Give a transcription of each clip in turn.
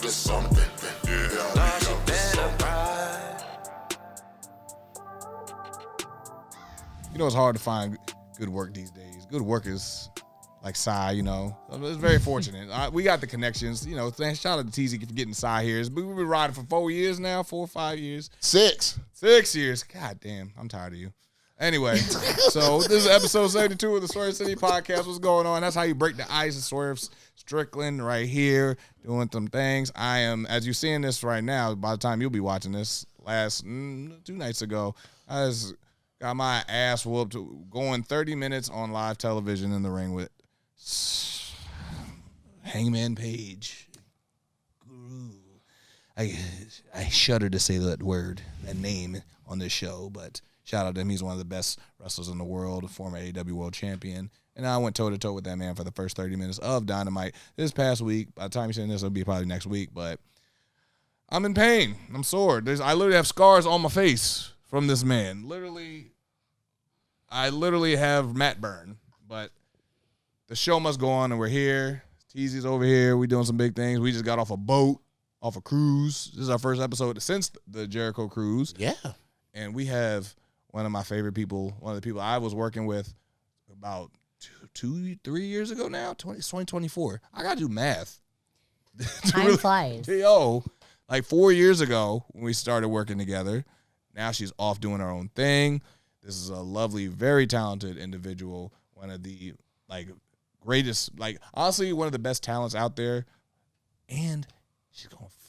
for something. Yeah, now she better ride. You know, it's hard to find good work these days. Good work is like Sy, you know. It's very fortunate. We got the connections. You know, shout out to TZ for getting Sy here. We've been riding for 4 years now, 4 or 5 years. 6 years. God damn, I'm tired of you. Anyway, so this is episode 72 of the Swerve City Podcast. What's going on? That's how you break the ice. Swerve Strickland right here doing some things. I am, as you're seeing this right now, by the time you'll be watching this, last 2 nights ago, I just got my ass whooped going 30 minutes on live television in the ring with Hangman Page. I shudder to say that word, that name on this show, but shout out to him. He's one of the best wrestlers in the world, a former AEW World Champion. And I went toe-to-toe with that man for the first 30 minutes of Dynamite this past week. By the time you're saying this, it'll be probably next week. But I'm in pain. I'm sore. I literally have scars on my face from this man. I literally have mat burn. But the show must go on, and we're here. TZ's over here. We're doing some big things. We just got off a boat, off a cruise. This is our first episode since the Jericho cruise. Yeah. And we have one of my favorite people, one of the people I was working with about 3 years ago now. It's 2024. I got to do math. Time flies. Yo, like 4 years ago when we started working together. Now she's off doing her own thing. This is a lovely, very talented individual. One of the, greatest, honestly, one of the best talents out there. And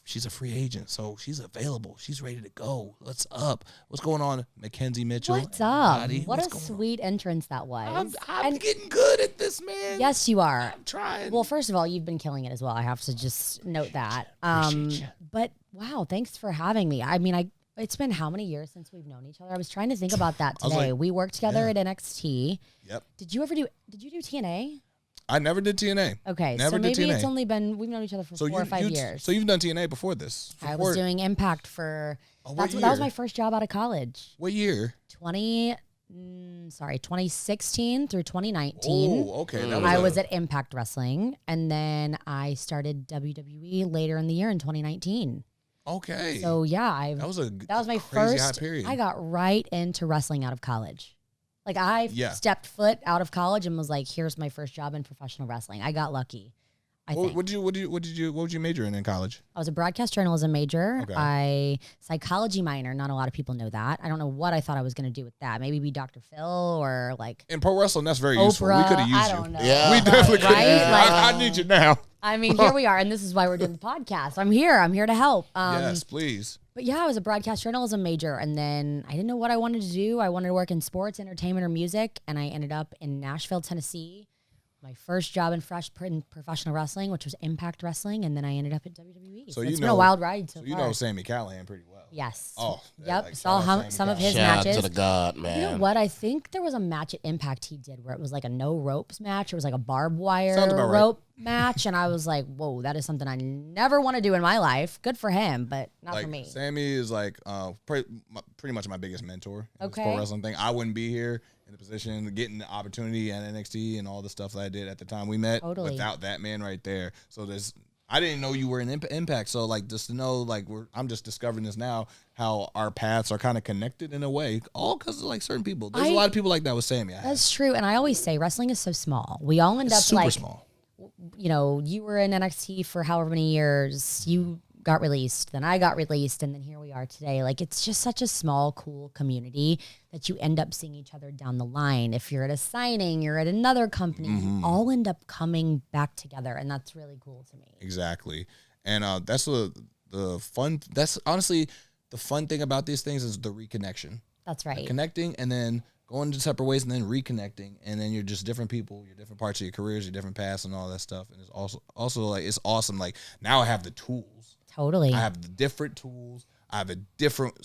she's a free agent, so she's available. She's ready to go. What's up? What's going on, McKenzie MItchell? What's up? Everybody? What a sweet entrance that was. I'm getting good at this, man. Yes, you are. I'm trying. Well, first of all, you've been killing it as well. I have to just note that. Appreciate you. But wow, thanks for having me. I mean, it's been how many years since we've known each other? I was trying to think about that today. We worked together at NXT. Yep. Did you do TNA? I never did TNA. Okay, never so maybe did TNA. It's only been, we've known each other for 4 or 5 years. So you've done TNA before this? I was doing Impact for, what year? That was my first job out of college. What year? 2016 through 2019. Oh, okay. I was at Impact Wrestling, and then I started WWE later in the year in 2019. Okay. So yeah, that was my crazy first high period. I got right into wrestling out of college. I stepped foot out of college and was like, "Here's my first job in professional wrestling." I got lucky. What would you major in college? I was a broadcast journalism major. Okay. Psychology minor. Not a lot of people know that. I don't know what I thought I was going to do with that. Maybe be Dr. Phil or in pro wrestling. That's very Oprah. useful. We could have used I don't know. Yeah. We definitely could. Right? I need you now. I mean, here we are, and this is why we're doing the podcast. I'm here to help. Yes, please. But yeah, I was a broadcast journalism major, and then I didn't know what I wanted to do. I wanted to work in sports, entertainment, or music, and I ended up in Nashville, Tennessee. My first job in professional wrestling, which was Impact Wrestling, and then I ended up at WWE. So it's been a wild ride so far. You know Sami Callihan pretty well. Yes. Oh. Yep. Saw some of his Shout matches. out to the God, man. You know what? I think there was a match at Impact he did where it was like a no ropes match. It was like a barbed wire rope match, and I was like, "Whoa, that is something I never want to do in my life." Good for him, but not for me. Sami is pretty much my biggest mentor in this pro wrestling thing. I wouldn't be here in the position, getting the opportunity at NXT and all the stuff that I did at the time we met without that man right there. So I didn't know you were in Impact. So just to know, I'm just discovering this now, how our paths are kind of connected in a way, all because of certain people. There's a lot of people like that with Sami. That's true. And I always say wrestling is so small. We all end up super small. You know, you were in NXT for however many years. You got released, then I got released, and then here we are today. It's just such a small, cool community that you end up seeing each other down the line. If you're at a signing, you're at another company, you all end up coming back together, and that's really cool to me. Exactly. And that's the fun. That's honestly the fun thing about these things is the reconnection. That's right. Connecting and then going to separate ways and then reconnecting, and then you're just different people, you're different parts of your careers, your different paths and all that stuff. And it's also it's awesome. Now I have the tools. Totally. I have the different tools. I have a different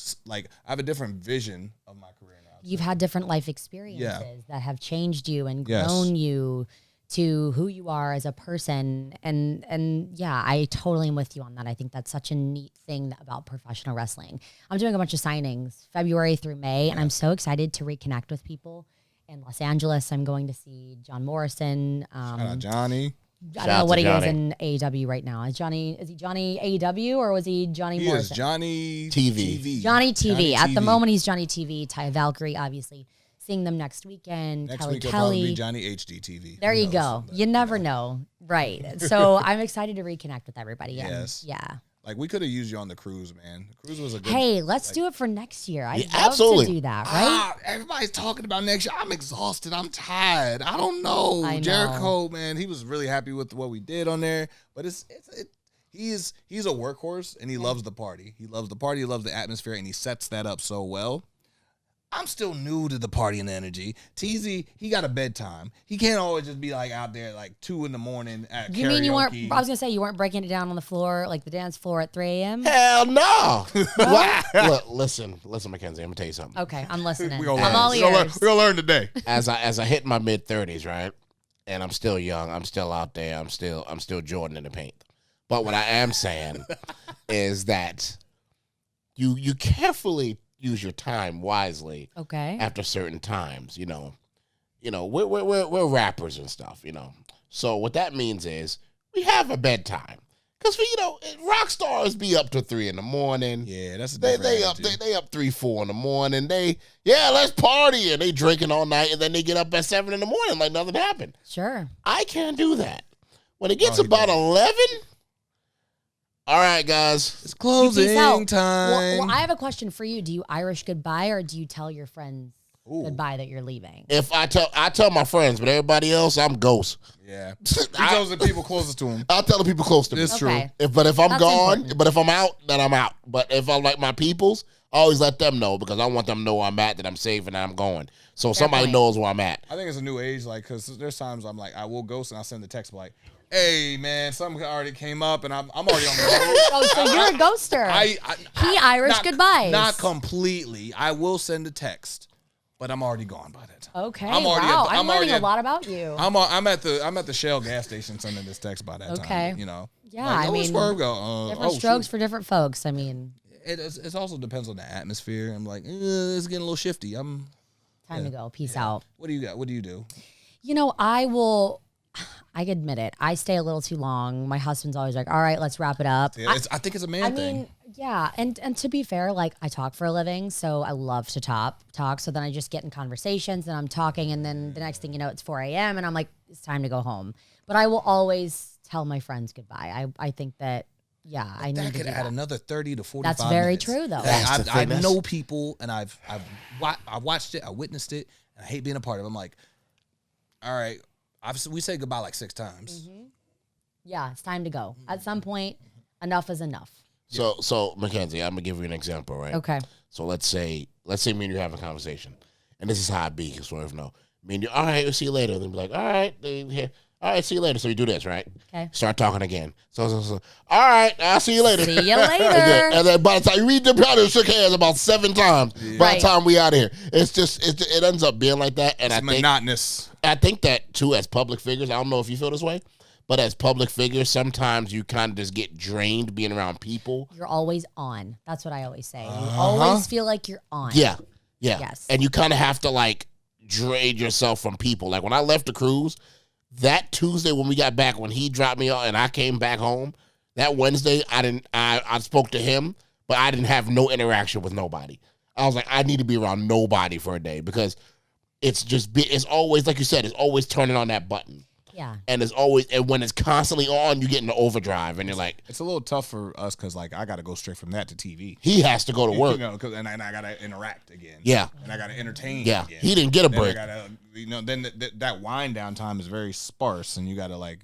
vision of my career now. You've had different life experiences that have changed you and grown you to who you are as a person. And yeah, I totally am with you on that. I think that's such a neat thing about professional wrestling. I'm doing a bunch of signings February through May, and I'm so excited to reconnect with people. In Los Angeles, I'm going to see John Morrison. Shout out Johnny. I don't know what he is in AEW right now. Is he Johnny AEW or was he Johnny Morrison? He is Johnny TV. Johnny TV. At the moment, he's Johnny TV. Ty Valkyrie, obviously. Seeing them next weekend. Next Kelly week will Kelly. probably be Johnny HD TV. There you go. You never know. Right. So I'm excited to reconnect with everybody. Yes. Yeah. Like, we could have used you on the cruise, man. The cruise was a good... Hey, let's do it for next year. I'd love absolutely. to do that, right? Everybody's talking about next year. I'm exhausted. I'm tired. I don't know. I know. Jericho, man, he was really happy with what we did on there. But he's a workhorse, and he loves the party. He loves the party. He loves the atmosphere, and he sets that up so well. I'm still new to the party and the energy. TZ, he got a bedtime. He can't always just be like out there like 2 a.m. at karaoke. You mean you weren't? I was gonna say you weren't breaking it down on the floor, like the dance floor at 3 a.m. Hell no. Look, listen, McKenzie. I'm gonna tell you something. Okay, I'm listening. We're gonna I'm all learn. ears. We're gonna learn today. As I hit my mid-30s, right, and I'm still young. I'm still out there. I'm still Jordan in the paint. But what I am saying is that you carefully use your time wisely. Okay. After certain times, we're rappers and stuff, So what that means is we have a bedtime, because rock stars be up to 3 a.m. Yeah, that's a they different up attitude. they up 3, 4 a.m. Let's party, and they drinking all night, and then they get up at 7 a.m. like nothing happened. Sure. I can't do that. When it gets about 11. All right, guys. It's closing Peace out. time. Well, I have a question for you. Do you Irish goodbye or do you tell your friends goodbye that you're leaving? If I tell my friends, but everybody else, I'm ghost. Yeah. He tells the people closest to him. I'll tell the people close to me. It's true. Okay. If I'm That's gone, important. but if I'm out, then I'm out. But if I'm like my peoples, I always let them know, because I want them to know where I'm at, that I'm safe and that I'm going. So somebody point. knows where I'm at. I think it's a new age, like, because there's times I'm like, I will ghost and I'll send the text like, hey, man, something already came up and I'm already on the road. Oh, so you're a ghoster. He Irish goodbyes. Not completely. I will send a text, but I'm already gone by that time. Okay. I'm already wow. I'm I'm learning already a lot about you. I'm at the Shell gas station sending this text by that Okay. time. Yeah, Like, I mean, Swerve go? different strokes shoot. for different folks. I mean, It also depends on the atmosphere. I'm like, it's getting a little shifty. time to go. Peace out. What do you got? What do you do? I admit it. I stay a little too long. My husband's always like, all right, let's wrap it up. Yeah, I think it's a man thing. I mean, yeah. And to be fair, like, I talk for a living, so I love to talk. So then I just get in conversations and I'm talking, and then the next thing you know, it's 4 a.m. and I'm like, it's time to go home. But I will always tell my friends goodbye. I think that, yeah, I need to That do could add that. another 30 to 45 That's very minutes. true, though. That's the I thing. know people, and I've watched it, I witnessed it, and I hate being a part of it. I'm like, all right, we say goodbye like 6 times. Mm-hmm. Yeah, it's time to go. At some point, enough is enough. So Mackenzie, I'm gonna give you an example, right? Okay. So let's say me and you have a conversation, and this is how I be. Because Swerve know. Me and you, all right, we'll see you later. Then be like, all right, see you later. So we do this, right? Okay. Start talking again. So, all right, I'll see you later. See you later. and then by the time you read the probably shook hands about 7 times. By Right. the time we out of here, it ends up being like that. And It's monotonous. I think that too, as public figures, I don't know if you feel this way, but as public figures, sometimes you kind of just get drained being around people. You're always on. That's what I always say. You always feel like you're on. Yeah. Yes. And you kind of have to like drain yourself from people. Like when I left the cruise, that Tuesday when we got back, when he dropped me off and I came back home, that Wednesday I spoke to him, but I didn't have no interaction with nobody. I was like, I need to be around nobody for a day, because it's always, like you said, it's always turning on that button. Yeah. And when it's constantly on, you get into overdrive, and you're like, It's a little tough for us because, like, I got to go straight from that to TV. he has to go to work. And I got to interact again. Yeah. And I got to entertain Yeah. again. He didn't get a Then I break. gotta, then that wind down time is very sparse, and you got to, like,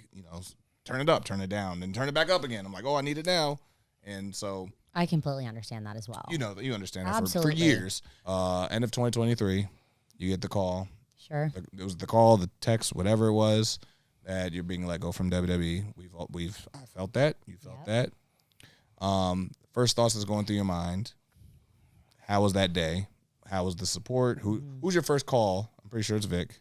turn it up, turn it down, then turn it back up again. I'm like, oh, I need it now. And so, I completely understand that as well. you understand that for Absolutely. years. End of 2023, you get the call. Sure. It was the call, the text, whatever it was, that you're being let go from WWE. I felt that. You felt that. First thoughts that's going through your mind. How was that day? How was the support? Who's your first call? I'm pretty sure it's Vic.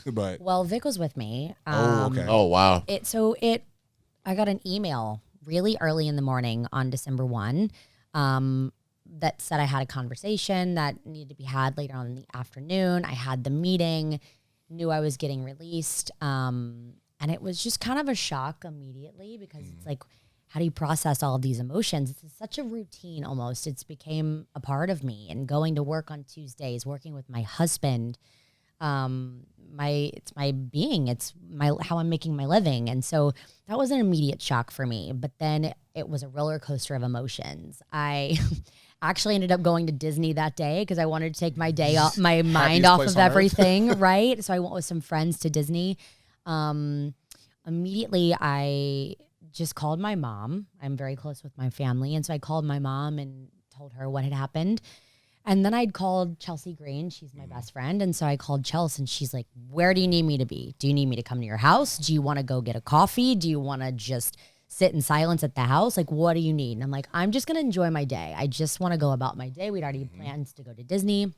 But Well, Vic was with me. okay. Oh, wow. I got an email really early in the morning on December 1 that said I had a conversation that needed to be had later on in the afternoon. I had the meeting, knew I was getting released. And it was just kind of a shock immediately because it's like, how do you process all of these emotions? It's such a routine almost. It's became a part of me. And going to work on Tuesdays, working with my husband, it's my being. It's how I'm making my living. And so that was an immediate shock for me. But then it was a roller coaster of emotions. I actually ended up going to Disney that day because I wanted to take my day off, my mind off of everything, right? So I went with some friends to Disney. Immediately, I just called my mom. I'm very close with my family. And so I called my mom and told her what had happened. And then I'd called Chelsea Green. She's my best friend. And so I called Chelsea and she's like, where do you need me to be? Do you need me to come to your house? Do you want to go get a coffee? Do you want to just sit in silence at the house? Like, what do you need? And I'm like, I'm just going to enjoy my day. I just want to go about my day. We'd already plans to go to Disney.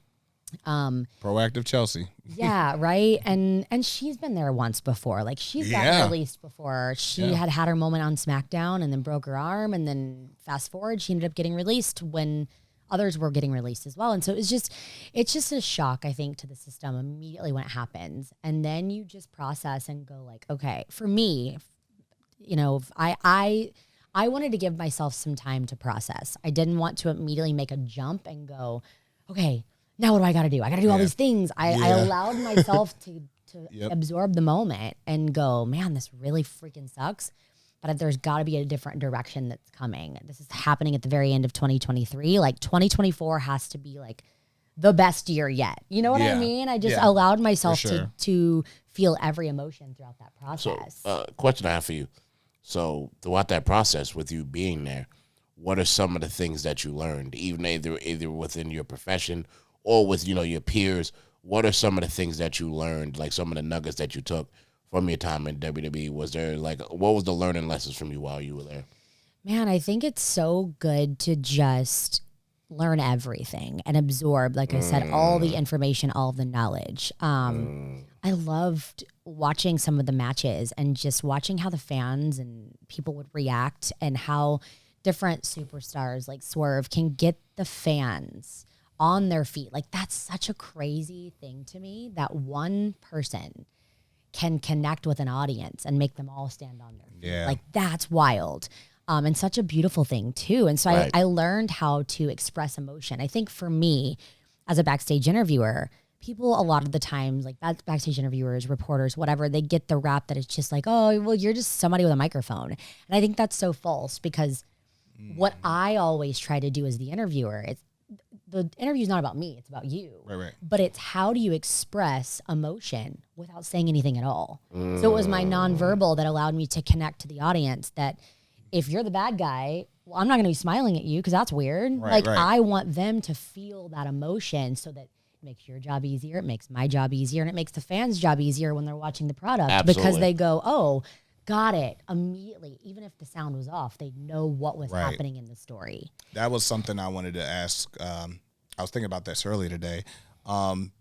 Proactive Chelsea. Yeah, right. And she's been there once before. Like she's gotten released before. She had her moment on SmackDown and then broke her arm. And then fast forward, she ended up getting released when others were getting released as well. And so it's just a shock, I think, to the system immediately when it happens. And then you just process and go like, okay, for me, you know, I wanted to give myself some time to process. I didn't want to immediately make a jump and go, okay, now what do I got to do? I got to do all these things. I allowed myself to absorb the moment and go, man, this really freaking sucks. But there's got to be a different direction that's coming. This is happening at the very end of 2023. Like 2024 has to be like the best year yet. You know what I mean? I just allowed myself to feel every emotion throughout that process. So, question I have for you. So throughout that process with you being there, what are some of the things that you learned, even either within your profession or with, you know, your peers? What are some of the things that you learned, like some of the nuggets that you took from your time in WWE? Was there what was the learning lessons from you while you were there? Man, I think it's so good to just learn everything and absorb, like I said, all the information, all of the knowledge. I loved watching some of the matches and just watching how the fans and people would react and how different superstars like Swerve can get the fans on their feet. Like that's such a crazy thing to me that one person can connect with an audience and make them all stand on their feet. Yeah. Like that's wild. And such a beautiful thing too. And so I learned how to express emotion. I think for me as a backstage interviewer, people a lot of the times, like backstage interviewers, reporters, whatever, they get the rap that it's just like, oh, well, you're just somebody with a microphone. And I think that's so false because what I always try to do as the interviewer, the interview is not about me, it's about you. Right. But it's how do you express emotion without saying anything at all? So it was my nonverbal that allowed me to connect to the audience that if you're the bad guy, well, I'm not going to be smiling at you because that's weird. Right. I want them to feel that emotion so that it makes your job easier, it makes my job easier, and it makes the fans' job easier when they're watching the product. Absolutely. Because they go, oh, got it immediately. Even if the sound was off, they know what was happening in the story. That was something I wanted to ask. I was thinking about this earlier today.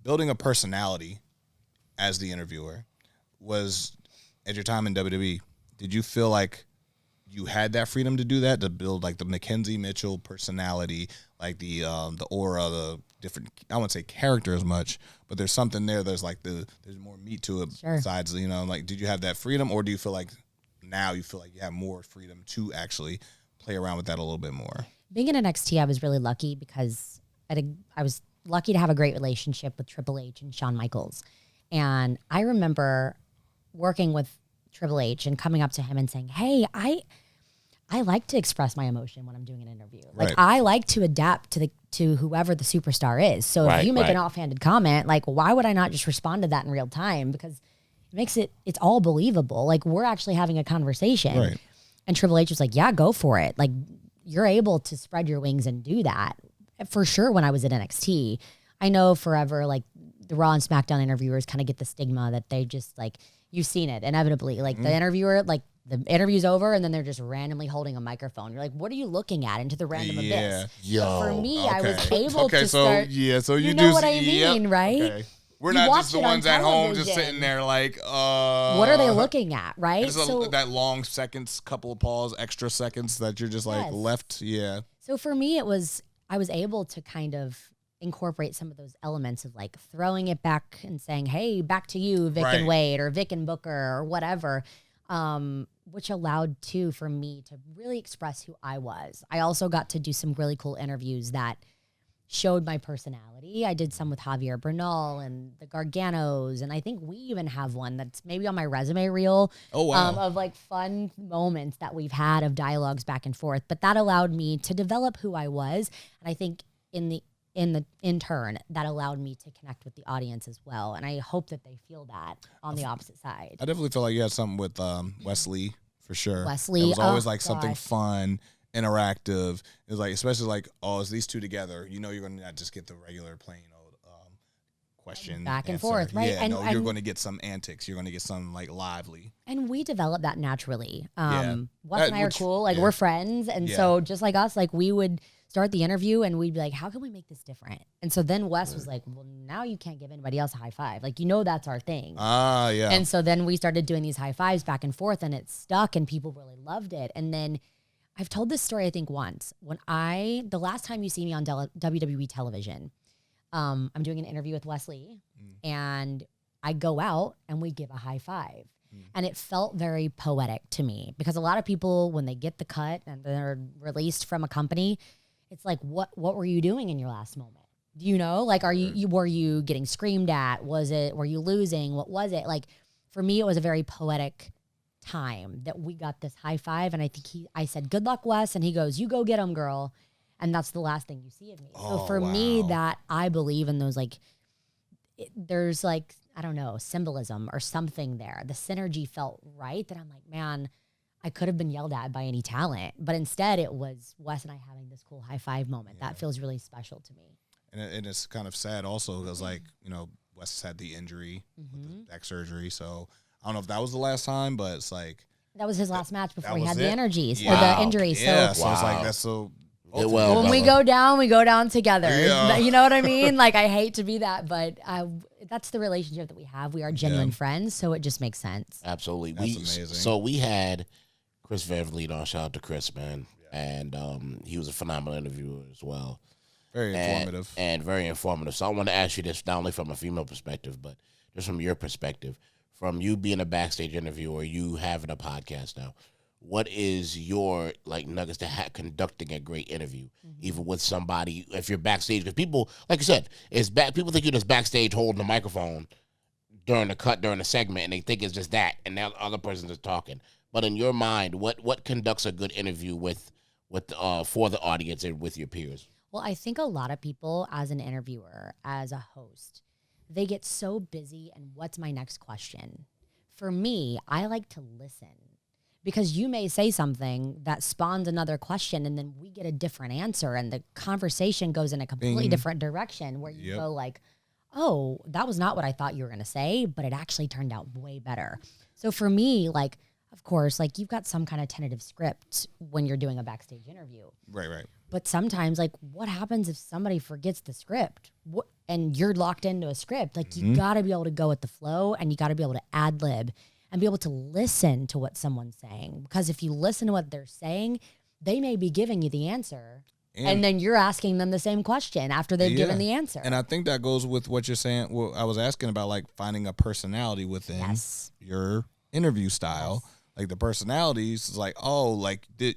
Building a personality as the interviewer was, at your time in WWE, did you feel like you had that freedom to do that, to build like the McKenzie MItchell personality, like the aura, the different, I wouldn't say character as much, but there's something there. There's like there's more meat to it besides, you know, like, did you have that freedom, or do you feel like now you feel like you have more freedom to actually play around with that a little bit more? Being in NXT, I was really lucky because I was lucky to have a great relationship with Triple H and Shawn Michaels. And I remember working with Triple H and coming up to him and saying, hey, I like to express my emotion when I'm doing an interview. Like I like to adapt to whoever the superstar is. So if you make an offhanded comment, like why would I not just respond to that in real time? Because it makes it's all believable. Like we're actually having a conversation. Right. And Triple H was like, yeah, go for it. Like you're able to spread your wings and do that. For sure when I was at NXT. I know forever like the Raw and SmackDown interviewers kind of get the stigma that they just like, you've seen it inevitably. Like the interviewer, like the interview's over and then they're just randomly holding a microphone. You're like, what are you looking at into the random abyss? But for me, I was able to start. So you know what I mean, right? Okay. We're not just the ones at home just sitting there like, what are they looking at, right? So that long seconds, couple of pause, extra seconds that you're just like left. Yeah. So for me, I was able to kind of incorporate some of those elements of like throwing it back and saying, hey, back to you, Vic Right. and Wade, or Vic and Booker, or whatever, which allowed too for me to really express who I was. I also got to do some really cool interviews that showed my personality. I did some with Javier Bernal and the Garganos, and I think we even have one that's maybe on my resume reel. Oh, wow. Of like fun moments that we've had of dialogues back and forth. But that allowed me to develop who I was, and I think in turn that allowed me to connect with the audience as well. And I hope that they feel that on the opposite side. I definitely feel like you had something with Wesley for sure. Wesley, it was always oh, like something gosh. fun, interactive. It was like, especially like, it's these two together. You know, you're gonna not just get the regular plain old question Back and answer. forth, right? Yeah, And- you're and- going to get some antics. You're going to get some like lively. And we developed that naturally. Yeah. Wes and I are Which- cool. Like yeah. we're friends. And Yeah. so just like us, like we would start the interview and we'd be like, how can we make this different? And so then Wes was like, well, now you can't give anybody else a high five. Like, that's our thing. Ah, yeah. And so then we started doing these high fives back and forth, and it stuck and people really loved it. And then I've told this story, I think, once. The last time you see me on WWE television, I'm doing an interview with Wesley, and I go out and we give a high five. And it felt very poetic to me because a lot of people, when they get the cut and they're released from a company, it's like, what were you doing in your last moment? Do you know? Like, were you getting screamed at? Were you losing? What was it? Like, for me, it was a very poetic time that we got this high five. And I think I said, good luck, Wes. And he goes, you go get him, girl. And that's the last thing you see of me. So Oh, for me, wow. that I believe in those, like, there's like, I don't know, symbolism or something there. The synergy felt right that I'm like, man, I could have been yelled at by any talent, but instead it was Wes and I having this cool high five moment. That feels really special to me. And it's kind of sad also because, like, Wes had the injury with the back surgery. So I don't know if that was the last time, but it's like. That was his last match before he was had the it? energies or Yeah. the injury. Yeah, So so it's like Wow. that's so. Did well, when we brother. go down together. Yeah. You know what I mean? Like, I hate to be that, but that's the relationship that we have. We are genuine friends, so it just makes sense. Absolutely. That's amazing. So we had Chris Van Vliet on. Shout out to Chris, man. And he was a phenomenal interviewer as well. Very informative. And very informative. So I want to ask you this, not only from a female perspective, but just from your perspective. From you being a backstage interviewer, you having a podcast now, what is your like nuggets to conducting a great interview, even with somebody if you're backstage? Because people, like you said, people think you're just backstage holding the microphone during the segment, and they think it's just that, and the other person's just talking. But in your mind, what conducts a good interview for the audience and with your peers? Well, I think a lot of people, as an interviewer, as a host, they get so busy and what's my next question? For me, I like to listen. Because you may say something that spawns another question and then we get a different answer and the conversation goes in a completely different direction where you go like, oh, that was not what I thought you were going to say, but it actually turned out way better. So for me, like, of course, like you've got some kind of tentative script when you're doing a backstage interview. Right. But sometimes, like, what happens if somebody forgets the script and you're locked into a script? Like, you got to be able to go with the flow and you got to be able to ad lib and be able to listen to what someone's saying. Because if you listen to what they're saying, they may be giving you the answer. And then you're asking them the same question after they've given the answer. And I think that goes with what you're saying. Well, I was asking about like finding a personality within your interview style. Like the personalities is like,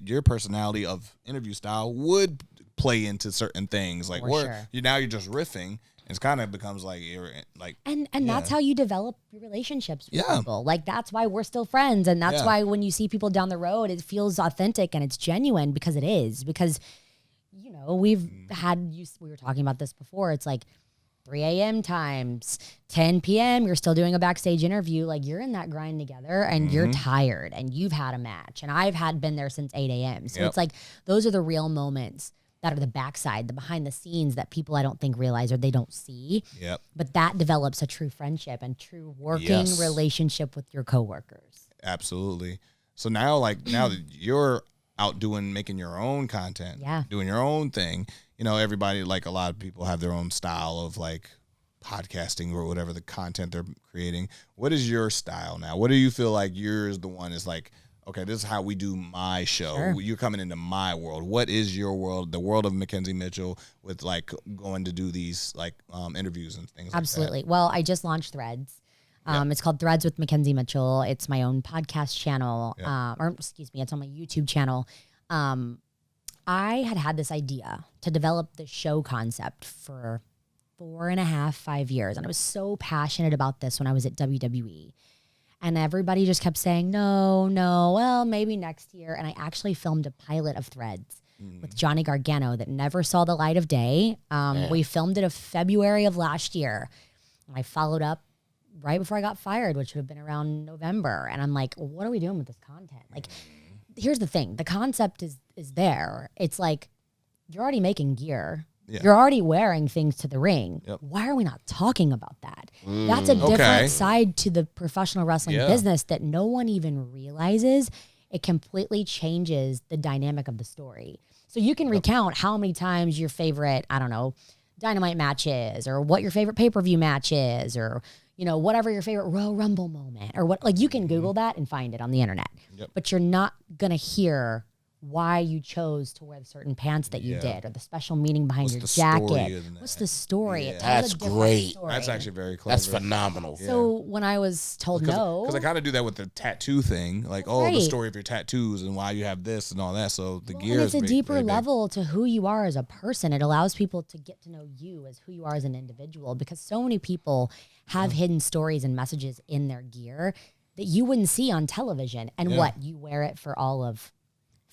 your personality of interview style would play into certain things. Like now you're just riffing. It's kind of becomes like you're like, and that's how you develop your relationships with Yeah. people. Like that's why we're still friends, and that's why when you see people down the road, it feels authentic and it's genuine because it is. Because we were talking about this before. It's like 3 a.m. times 10 p.m. You're still doing a backstage interview. Like you're in that grind together, and you're tired, and you've had a match, and I've been there since 8 a.m. So it's like those are the real moments that are the backside, the behind the scenes that people I don't think realize or they don't see. Yep. But that develops a true friendship and true working relationship with your coworkers. Absolutely. So now that you're out making your own content, doing your own thing, everybody, like a lot of people have their own style of like podcasting or whatever the content they're creating. What is your style now? What do you feel like yours the one is like, okay, this is how we do my show. Sure. You're coming into my world. What is your world? The world of McKenzie MItchell with like going to do these like interviews and things Absolutely. like that. Well, I just launched Threads. It's called Threads with McKenzie MItchell. It's my own podcast channel, it's on my YouTube channel. I had this idea to develop the show concept for 4.5, 5 years. And I was so passionate about this when I was at WWE. And everybody just kept saying, no, well, maybe next year. And I actually filmed a pilot of Threads with Johnny Gargano that never saw the light of day. We filmed it in February of last year. And I followed up right before I got fired, which would have been around November. And I'm like, what are we doing with this content? Like, here's the thing. The concept is there. It's like, you're already making gear. Yeah. You're already wearing things to the ring. Yep. Why are we not talking about that? That's a different side to the professional wrestling business that no one even realizes. It completely changes the dynamic of the story. So you can recount how many times your favorite, I don't know, Dynamite match is, or what your favorite pay-per-view match is, or whatever your favorite Royal Rumble moment, or what. Like, you can Google that and find it on the internet. Yep. But you're not gonna hear why you chose to wear the certain pants that you did, or the special meaning behind your jacket. What's the story? Yeah. That's great. Story. That's actually very clever. That's phenomenal. So when I was told because I kind of do that with the tattoo thing, like the story of your tattoos and why you have this and all that. So the gear is it's a deeper level to who you are as a person. It allows people to get to know you as who you are as an individual, because so many people have hidden stories and messages in their gear that you wouldn't see on television. And what, you wear it for all of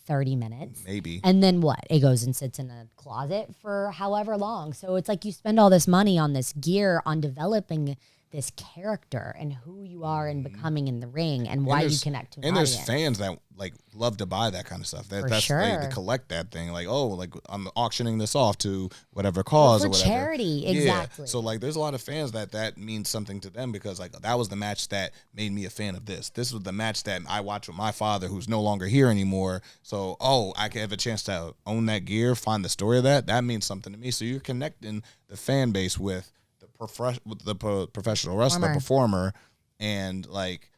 30 minutes. Maybe. And then what? It goes and sits in a closet for however long. So it's like you spend all this money on this gear, on developing this character and who you are and becoming in the ring and why you connect to an audience. There's fans that like love to buy that kind of stuff. That's sure. They collect that thing. Like, I'm auctioning this off to whatever cause or whatever. Charity, exactly. Yeah. So like there's a lot of fans that means something to them, because like that was the match that made me a fan of this. This was the match that I watched with my father, who's no longer here anymore. So I can have a chance to own that gear, find the story of that. That means something to me. So you're connecting the fan base with the professional wrestler, performer, and like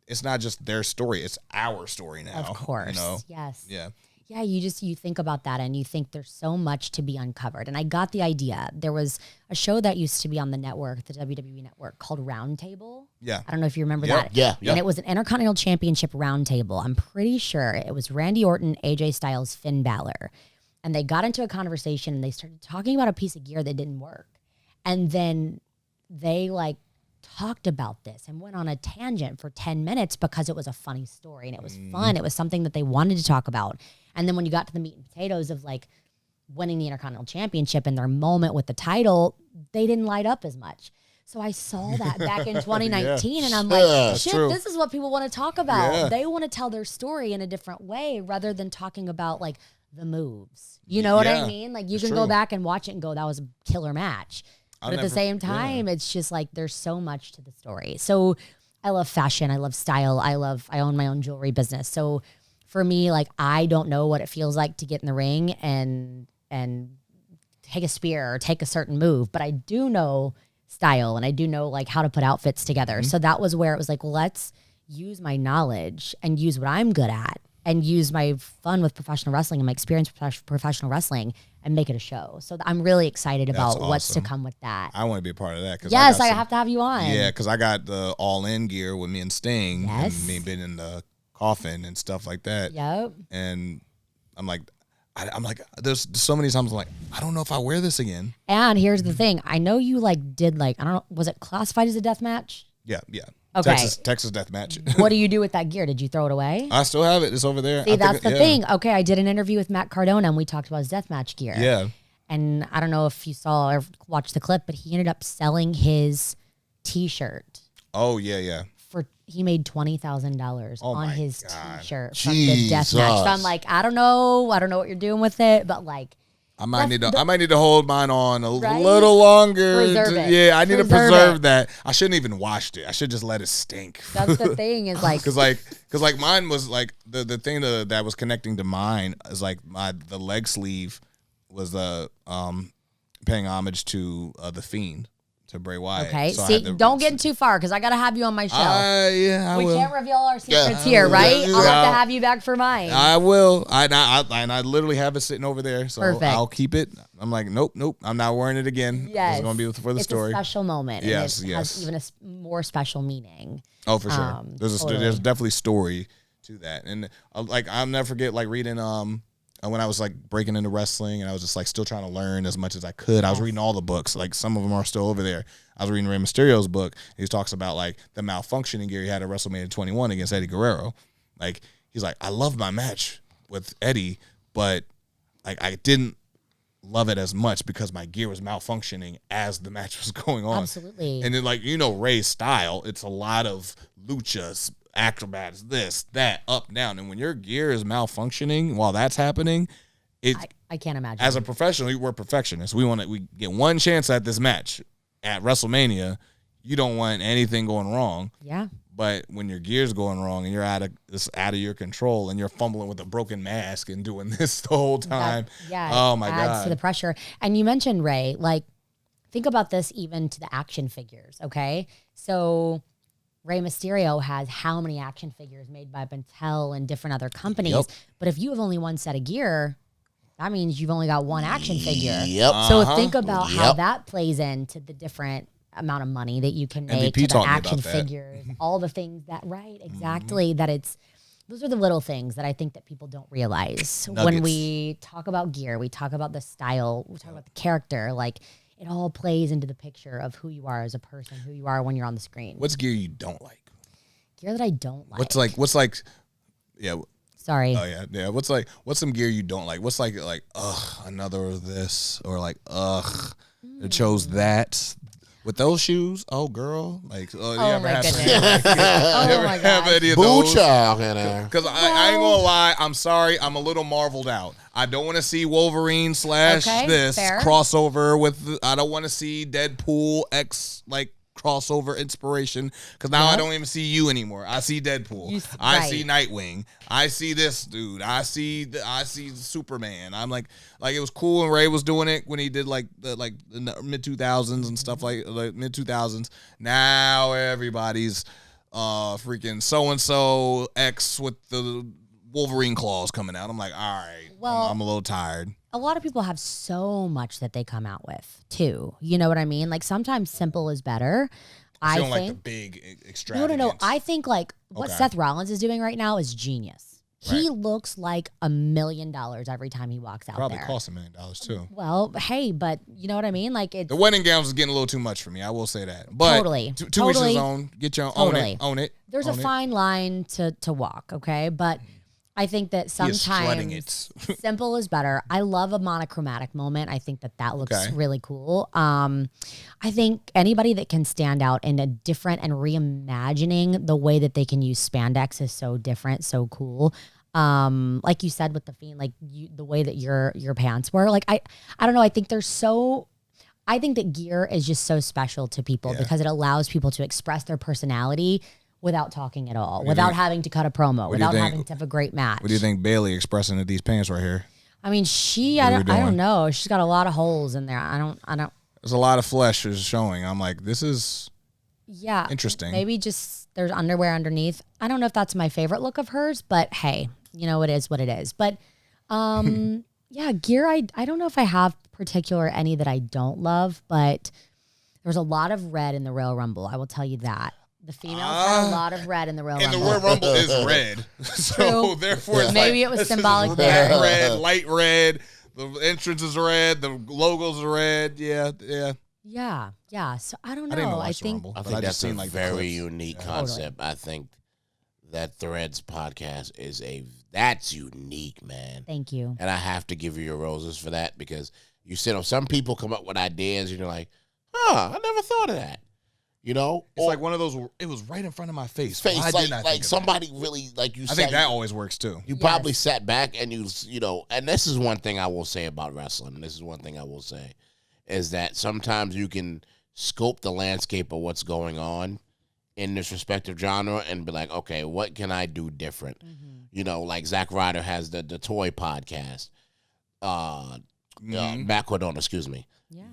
it's not just their story, it's our story now. Of course. Yes. Yeah. Yeah, you think about that and you think there's so much to be uncovered. And I got the idea. There was a show that used to be on the network, the WWE network, called Roundtable. Yeah. I don't know if you remember that. Yeah. And it was an Intercontinental Championship Roundtable. I'm pretty sure it was Randy Orton, AJ Styles, Finn Balor. And they got into a conversation and they started talking about a piece of gear that didn't work. And then they like talked about this and went on a tangent for 10 minutes because it was a funny story and it was fun. It was something that they wanted to talk about. And then when you got to the meat and potatoes of like winning the Intercontinental Championship and their moment with the title, they didn't light up as much. So I saw that back in 2019 and I'm like, shit, this is what people want to talk about. Yeah. They want to tell their story in a different way rather than talking about like the moves. You know what I mean? Like you can go back and watch it and go, that was a killer match. But at the same time, it's just like there's so much to the story. So I love fashion. I love style. I own my own jewelry business. So for me, like I don't know what it feels like to get in the ring and take a spear or take a certain move, but I do know style and I do know like how to put outfits together. So that was where it was like, well, let's use my knowledge and use what I'm good at and use my fun with professional wrestling and my experience with professional wrestling and make it a show. So I'm really excited about what's to come with that. I want to be a part of that. Yes, I have to have you on. Yeah, because I got the all-in gear with me and Sting. Yes. And me being in the coffin and stuff like that. Yep. And I'm like, there's so many times I'm like, I don't know if I wear this again. And here's the thing. I know you like did like, I don't know, was it classified as a death match? Yeah. Okay. Texas death match. What do you do with that gear? Did you throw it away? I still have it. It's over there. See, that's the thing. Okay, I did an interview with Matt Cardona and we talked about his death match gear. Yeah. And I don't know if you saw or watched the clip, but he ended up selling his T-shirt. Oh, yeah. He made $20,000 on his T-shirt from Jesus. the death match. So I'm like, I don't know what you're doing with it, but like, I might need to hold mine on a little longer. Preserve it. Yeah, I need to preserve that. I shouldn't even washed it. I should just let it stink. That's the thing is like, because mine was like the thing that was connecting to mine is like the leg sleeve was paying homage to the Fiend. to Bray Wyatt. Okay, So I see, had to- don't get too far because I got to have you on my show. I We will. can't reveal our secrets Yeah. here, right? Yeah. I'll have to have you back for mine. I will. I literally have it sitting over there, so Perfect. I'll keep it. I'm like, nope. I'm not wearing it again. Yes. It's gonna be for the It's story. a special moment. Yes, and it yes. has even a more special meaning. Oh, for sure. Totally. There's definitely story to that, and like I'll never forget like reading when I was like breaking into wrestling and I was just like still trying to learn as much as I could. I was reading all the books, like some of them are still over there. I was reading Rey Mysterio's book. He talks about like the malfunctioning gear he had at WrestleMania 21 against Eddie Guerrero. Like he's like, I loved my match with Eddie, but like I didn't love it as much because my gear was malfunctioning as the match was going on. Absolutely. And then like Ray's style, it's a lot of luchas, acrobats, this, that, up, down. And when your gear is malfunctioning while that's happening, I can't imagine. as a professional, we're perfectionists. We get one chance at this match at WrestleMania. You don't want anything going wrong. Yeah. But when your gear's going wrong and you're out of your control and you're fumbling with a broken mask and doing this the whole time, oh my adds god, to the pressure. And you mentioned Ray. Like, think about this even to the action figures. Okay, so Rey Mysterio has how many action figures made by Mattel and different other companies? Yep. But if you have only one set of gear, that means you've only got one action figure. Yep. So think about how Yep. that plays into the different amount of money that you can make MVP to the taught me action about that. figures, all the things that, right, exactly, that it's, those are the little things that I think that people don't realize. When Nuggets. we talk about gear, we talk about the style, we talk about the character, like it all plays into the picture of who you are as a person, who you are when you're on the screen. what's gear you don't like? Gear that I don't like. What's like, yeah. Sorry. Oh yeah. What's some gear you don't like? What's like another of this, or like it chose that with those shoes? Oh girl, like you Oh ever my have goodness. you Oh ever my have gosh. any of Boo those? child in there. Because I ain't gonna lie, I'm sorry, I'm a little marveled out. I don't want to see Wolverine / Okay, this fair. crossover with. I don't want to see Deadpool X like crossover inspiration, because now I Yep. don't even see you anymore. I see Deadpool. I see Nightwing. I see this dude. I see Superman. I'm like it was cool when Ray was doing it when he did like the mid 2000s and stuff like mid 2000s. Now everybody's freaking so and so X with the Wolverine claws coming out. I'm like, all right, Well, I'm a little tired. a lot of people have so much that they come out with too. You know what I mean? Like sometimes simple is better. I I don't think. like the big extravagant. No. I think like what Okay. Seth Rollins is doing right now is genius. He looks like $1 million every time he walks out probably there. cost $1 million too. Well, hey, but you know what I mean? Like it's The wedding gowns is getting a little too much for me. I will say that. But Totally. to each Totally. his own. Get your Totally. own it. there's a own it. fine line to walk, okay? But I think that He is strutting it. sometimes simple is better. I love a monochromatic moment. I think that looks Okay. really cool. I think anybody that can stand out in a different and reimagining the way that they can use spandex is so different, so cool. Like you said with the Fiend, like the way that your pants were, like I don't know. I think I think that gear is just so special to people because it allows people to express their personality without talking at all, without having to cut a promo, do you without think- having to have a great match. What do you think Bailey expressing at these pants right here? I mean, What are we I doing? don't know. She's got a lot of holes in there. I don't. There's a lot of flesh is showing. I'm like, this is Yeah. interesting. Maybe just there's underwear underneath. I don't know if that's my favorite look of hers, but hey, it is what it is. But yeah, gear, I don't know if I have particular any that I don't love, but there's a lot of red in the Royal Rumble. I will tell you that. The females had a lot of red in the Royal And the Rumble. Royal Rumble is red. So True. therefore it's Maybe like, it was this is symbolic red, there. red, light red. The entrance is red. The logos are red. Yeah. Yeah. So I don't know. I didn't know I watch the think Rumble. I But think I that's just a seen like the very clips. unique Yeah. concept. I think that Threads podcast that's unique, man. Thank you. And I have to give you your roses for that, because you said some people come up with ideas and you're like, I never thought of that. You know? It's like one of those. It was right in front of my face. Why face, didn't I think like of that? somebody really, like you I said. think that always works too. You Yes. probably sat back and you know, and this is one thing I will say about wrestling. This is one thing I will say is that sometimes you can scope the landscape of what's going on in this respective genre and be like, okay, what can I do different? You know, like Zack Ryder has the toy podcast. Matt Cordona, excuse me. Yeah.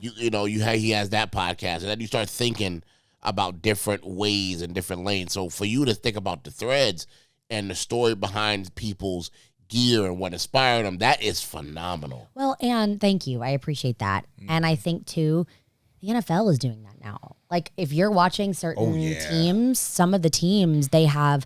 He has that podcast, and then you start thinking about different ways and different lanes. So for you to think about the threads and the story behind people's gear and what inspired them, that is phenomenal. Well, and thank you. I appreciate that. And I think too, the NFL is doing that now. Like if you're watching certain teams, some of the teams they have,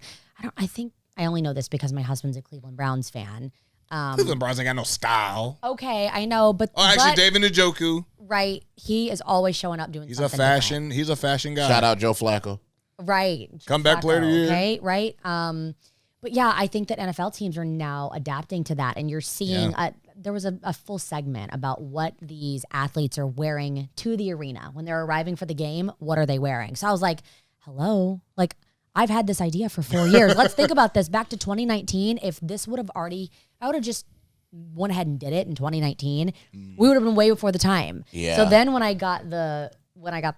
I think I only know this because my husband's a Cleveland Browns fan. Cleveland Browns ain't got no style. Okay, I know, but David Njoku. Right, he is always showing up doing. He's something He's a fashion guy. Shout out Joe Flacco. Right, comeback player of the year. Okay, right. But yeah, I think that NFL teams are now adapting to that, and you're seeing. There was a full segment about what these athletes are wearing to the arena when they're arriving for the game. What are they wearing? So I was like, hello, like. I've had this idea for 4 years. Let's think about this. Back to 2019, if this would have I would have just went ahead and did it in 2019. We would have been way before the time. Yeah. So then when I got the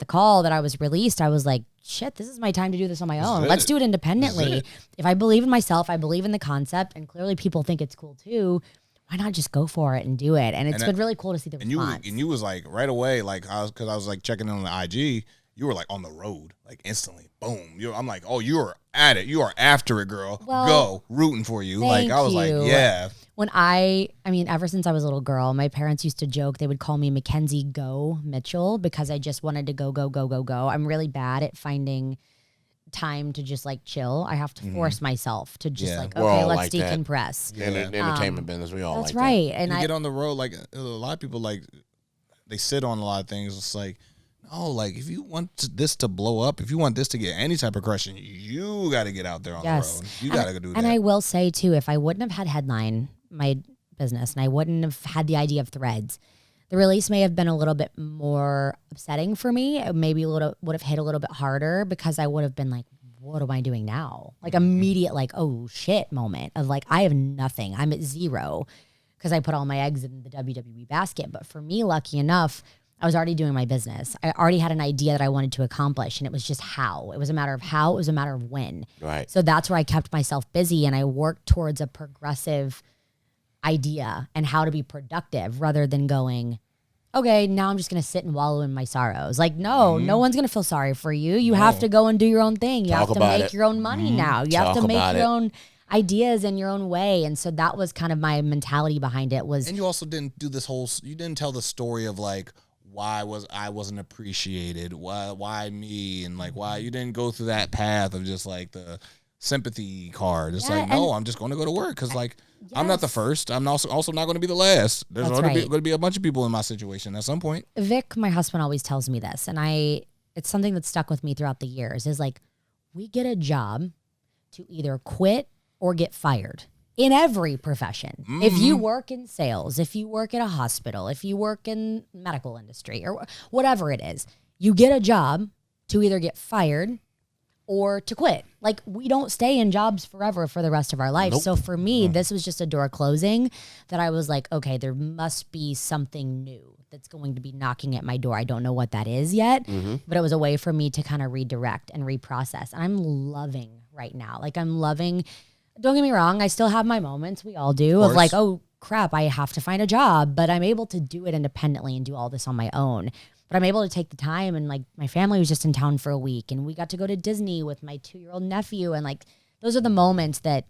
call that I was released, I was like, shit, this is my time to do this on my own. Let's do it independently. If I believe in myself, I believe in the concept, and clearly people think it's cool too. Why not just go for it and do it? And it's been really cool to see the response. And you was like right away, like I was like checking in on the IG. You were like on the road, like instantly, boom. I'm like, oh, you are at it. You are after it, girl. Well, go, rooting for you. Like I was like, yeah. When I mean, ever since I was a little girl, my parents used to joke they would call me McKenzie MItchell because I just wanted to go. I'm really bad at finding time to just like chill. I have to force myself to just like, okay, let's decompress. In the entertainment business, we all that's like right. that. And you get on the road, like a lot of people like they sit on a lot of things. It's like. Oh, like if you want this to blow up, if you want this to get any type of crushing, you got to get out there on the road. You got to go do that. And I will say too, if I wouldn't have had Headline, my business, and I wouldn't have had the idea of threads, the release may have been a little bit more upsetting for me. It maybe would have hit a little bit harder because I would have been like, what am I doing now? Like immediate, like, oh shit moment of like, I have nothing. I'm at zero because I put all my eggs in the WWE basket. But for me, lucky enough, I was already doing my business. I already had an idea that I wanted to accomplish, and it was just how. It was a matter of how. It was a matter of when. Right. So that's where I kept myself busy, and I worked towards a progressive idea and how to be productive rather than going, okay, now I'm just going to sit and wallow in my sorrows. Like, no one's going to feel sorry for you. You have to go and do your own thing. You have to make your own money now. You have to make your own ideas in your own way. And so that was kind of my mentality behind it was. And you also didn't do this you didn't tell the story of like, why wasn't appreciated? Why me? And like, why you didn't go through that path of just like the sympathy card. It's like, no, I'm just going to go to work because like I'm not the first. I'm also not going to be the last. There's going to be a bunch of people in my situation at some point. Vic, my husband, always tells me this, and it's something that's stuck with me throughout the years. Is like, we get a job to either quit or get fired. In every profession. If you work in sales, if you work at a hospital, if you work in medical industry or whatever it is, you get a job to either get fired or to quit. Like we don't stay in jobs forever for the rest of our life. Nope. So for me, this was just a door closing that I was like, okay, there must be something new that's going to be knocking at my door. I don't know what that is yet, but it was a way for me to kind of redirect and reprocess. And I'm loving right now. Like I'm loving. Don't get me wrong, I still have my moments, we all do, of like, oh crap, I have to find a job, but I'm able to do it independently and do all this on my own. But I'm able to take the time, and like my family was just in town for a week and we got to go to Disney with my 2-year-old nephew, and like those are the moments that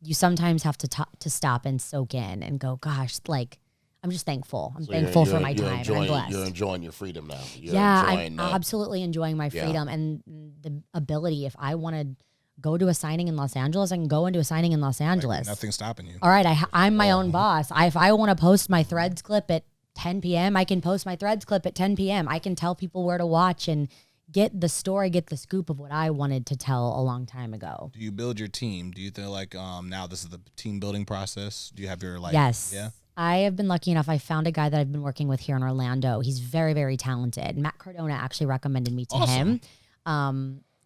you sometimes have to stop and soak in and go, gosh, like I'm just thankful. I'm thankful for my time. And I'm blessed. You're enjoying your freedom now. I'm absolutely enjoying my freedom and the ability, if I wanted go to a signing in Los Angeles, I can go into a signing in Los Angeles. Like nothing's stopping you. All right, I'm my own boss. If I want to post my Threads clip at 10 p.m., I can post my Threads clip at 10 p.m. I can tell people where to watch and get the story, get the scoop of what I wanted to tell a long time ago. Do you build your team? Do you feel like now this is the team building process? Do you have your Yes. Yeah. I have been lucky enough. I found a guy that I've been working with here in Orlando. He's very, very talented. Matt Cardona actually recommended me to him.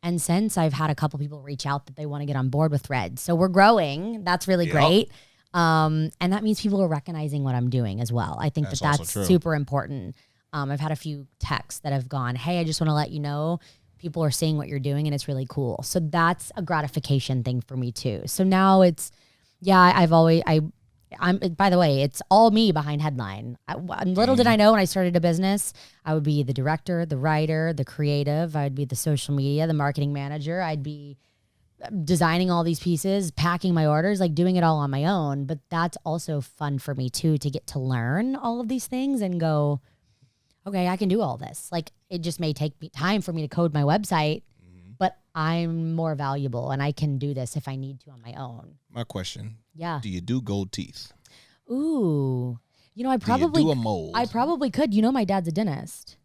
And since I've had a couple people reach out that they want to get on board with Threads. So we're growing. That's really great. And that means people are recognizing what I'm doing as well. I think that's super important. I've had a few texts that have gone, hey, I just want to let you know people are seeing what you're doing and it's really cool. So that's a gratification thing for me too. So now it's, By the way, it's all me behind headline. Little did I know when I started a business, I would be the director, the writer, the creative. I'd be the social media, the marketing manager. I'd be designing all these pieces, packing my orders, like doing it all on my own. But that's also fun for me too, to get to learn all of these things and go, okay, I can do all this. Like, it just may take me time for me to code my website, but I'm more valuable and I can do this if I need to on my own. My question. Yeah. Do you do gold teeth? Ooh. You know, I Do probably you do a mold? I probably could. You know, my dad's a dentist.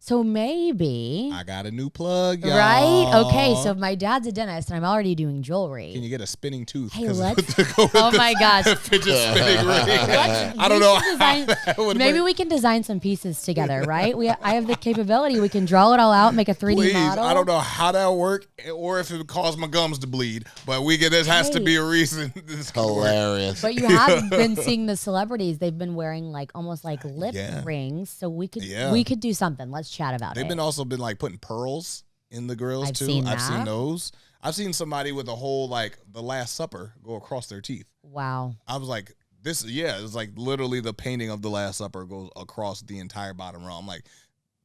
So maybe. I got a new plug, y'all. Right? Okay, so my dad's a dentist and I'm already doing jewelry. Can you get a spinning tooth? Hey, 'Cause let's. to go with Oh the my gosh. fidget spinning ring. I don't We know. should design- how that would Maybe work. we can design some pieces together, right? I have the capability. We can draw it all out, make a 3D Please, model. I don't know how that'll work or if it would cause my gums to bleed, but there has to Hey. be a reason. This could work. Hilarious. But you have been seeing the celebrities. They've been wearing like almost like lip Yeah. rings. So we could Yeah. do something. Let's chat about They've it. been also been like putting pearls in the grills I've too. seen I've seen that. those. I've seen somebody with a whole like the Last Supper go across their teeth. Wow. I was like, it's like literally the painting of the Last Supper goes across the entire bottom row. I'm like,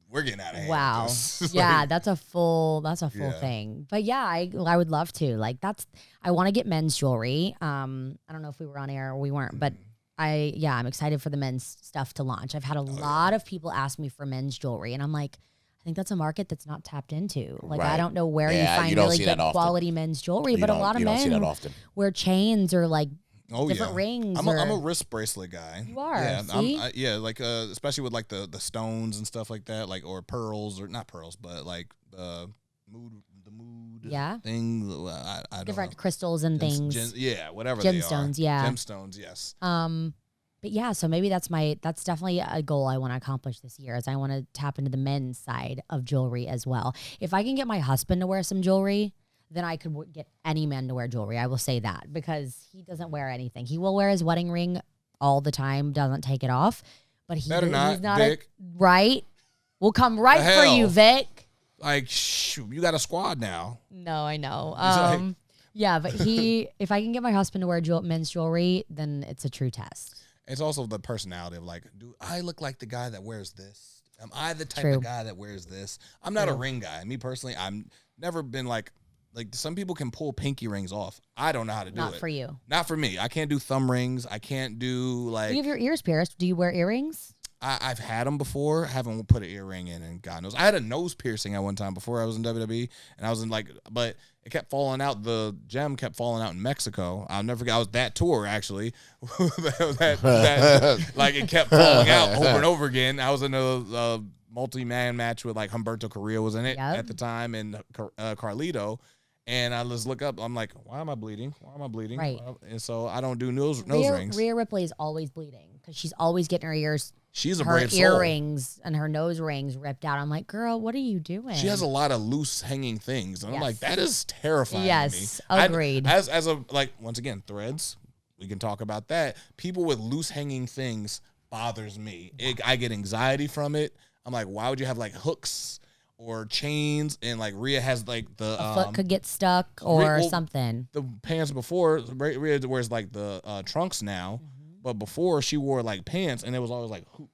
we're getting out of hand. Wow. It's Yeah, like- that's a full Yeah. thing. But yeah, I would love to. Like I want to get men's jewelry. I don't know if we were on air or we weren't, but I'm excited for the men's stuff to launch. I've had a lot of people ask me for men's jewelry and I'm like, I think that's a market that's not tapped into. Like, I Right. don't know where Yeah, you find you don't really see good that often. quality men's jewelry, You but a don't- lot of you don't see men that often. wear chains or like Oh different yeah, rings. I'm a or- wrist bracelet guy. You are, yeah, see? like especially with like the stones and stuff like that, like or pearls or not pearls, but like the mood Yeah. thing. I don't different know. crystals and things. Whatever they are. Gemstones, yeah. Gemstones, yes. But yeah, so maybe that's definitely a goal I want to accomplish this year is I want to tap into the men's side of jewelry as well. If I can get my husband to wear some jewelry, then I could get any man to wear jewelry. I will say that because he doesn't wear anything. He will wear his wedding ring all the time, doesn't take it off, but he's not Vic. right. We'll come right The for you, hell? Vic. Like, shoot, you got a squad now. No, I know. like- Yeah, but if I can get my husband to wear men's jewelry, then it's a true test. It's also the personality of like, do I look like the guy that wears this? Am I the type True. of guy that wears this? I'm not a ring guy. Me personally, I'm never been like some people can pull pinky rings off. I don't know how to do it. Not for you. Not for me. I can't do thumb rings. I can't do like. You have your ears pierced. Do you wear earrings? I've had them before. Haven't put an earring in, and God knows. I had a nose piercing at one time before I was in WWE, and I was in but it kept falling out. The gem kept falling out in Mexico. I'll never forget. I was that tour actually. Like it kept falling out over and over again. I was in a multi-man match with like Humberto Carrillo was in it Yep. at the time, and Carlito. And I just look up. I'm like, why am I bleeding? Why am I bleeding? Right. And so I don't do nose rings. Rhea Ripley is always bleeding because she's always getting her ears, She's a her brave soul. earrings and her nose rings ripped out. I'm like, girl, what are you doing? She has a lot of loose hanging things. And I'm Yes. like, that is terrifying Yes, to me. agreed. As a, like, once again, threads, we can talk about that. People with loose hanging things bothers me. I get anxiety from it. I'm like, why would you have like hooks or chains? And like Rhea has like the a foot could get stuck or well, something. the pants before. Rhea wears like the trunks now. But before she wore like pants and it was always like hoop.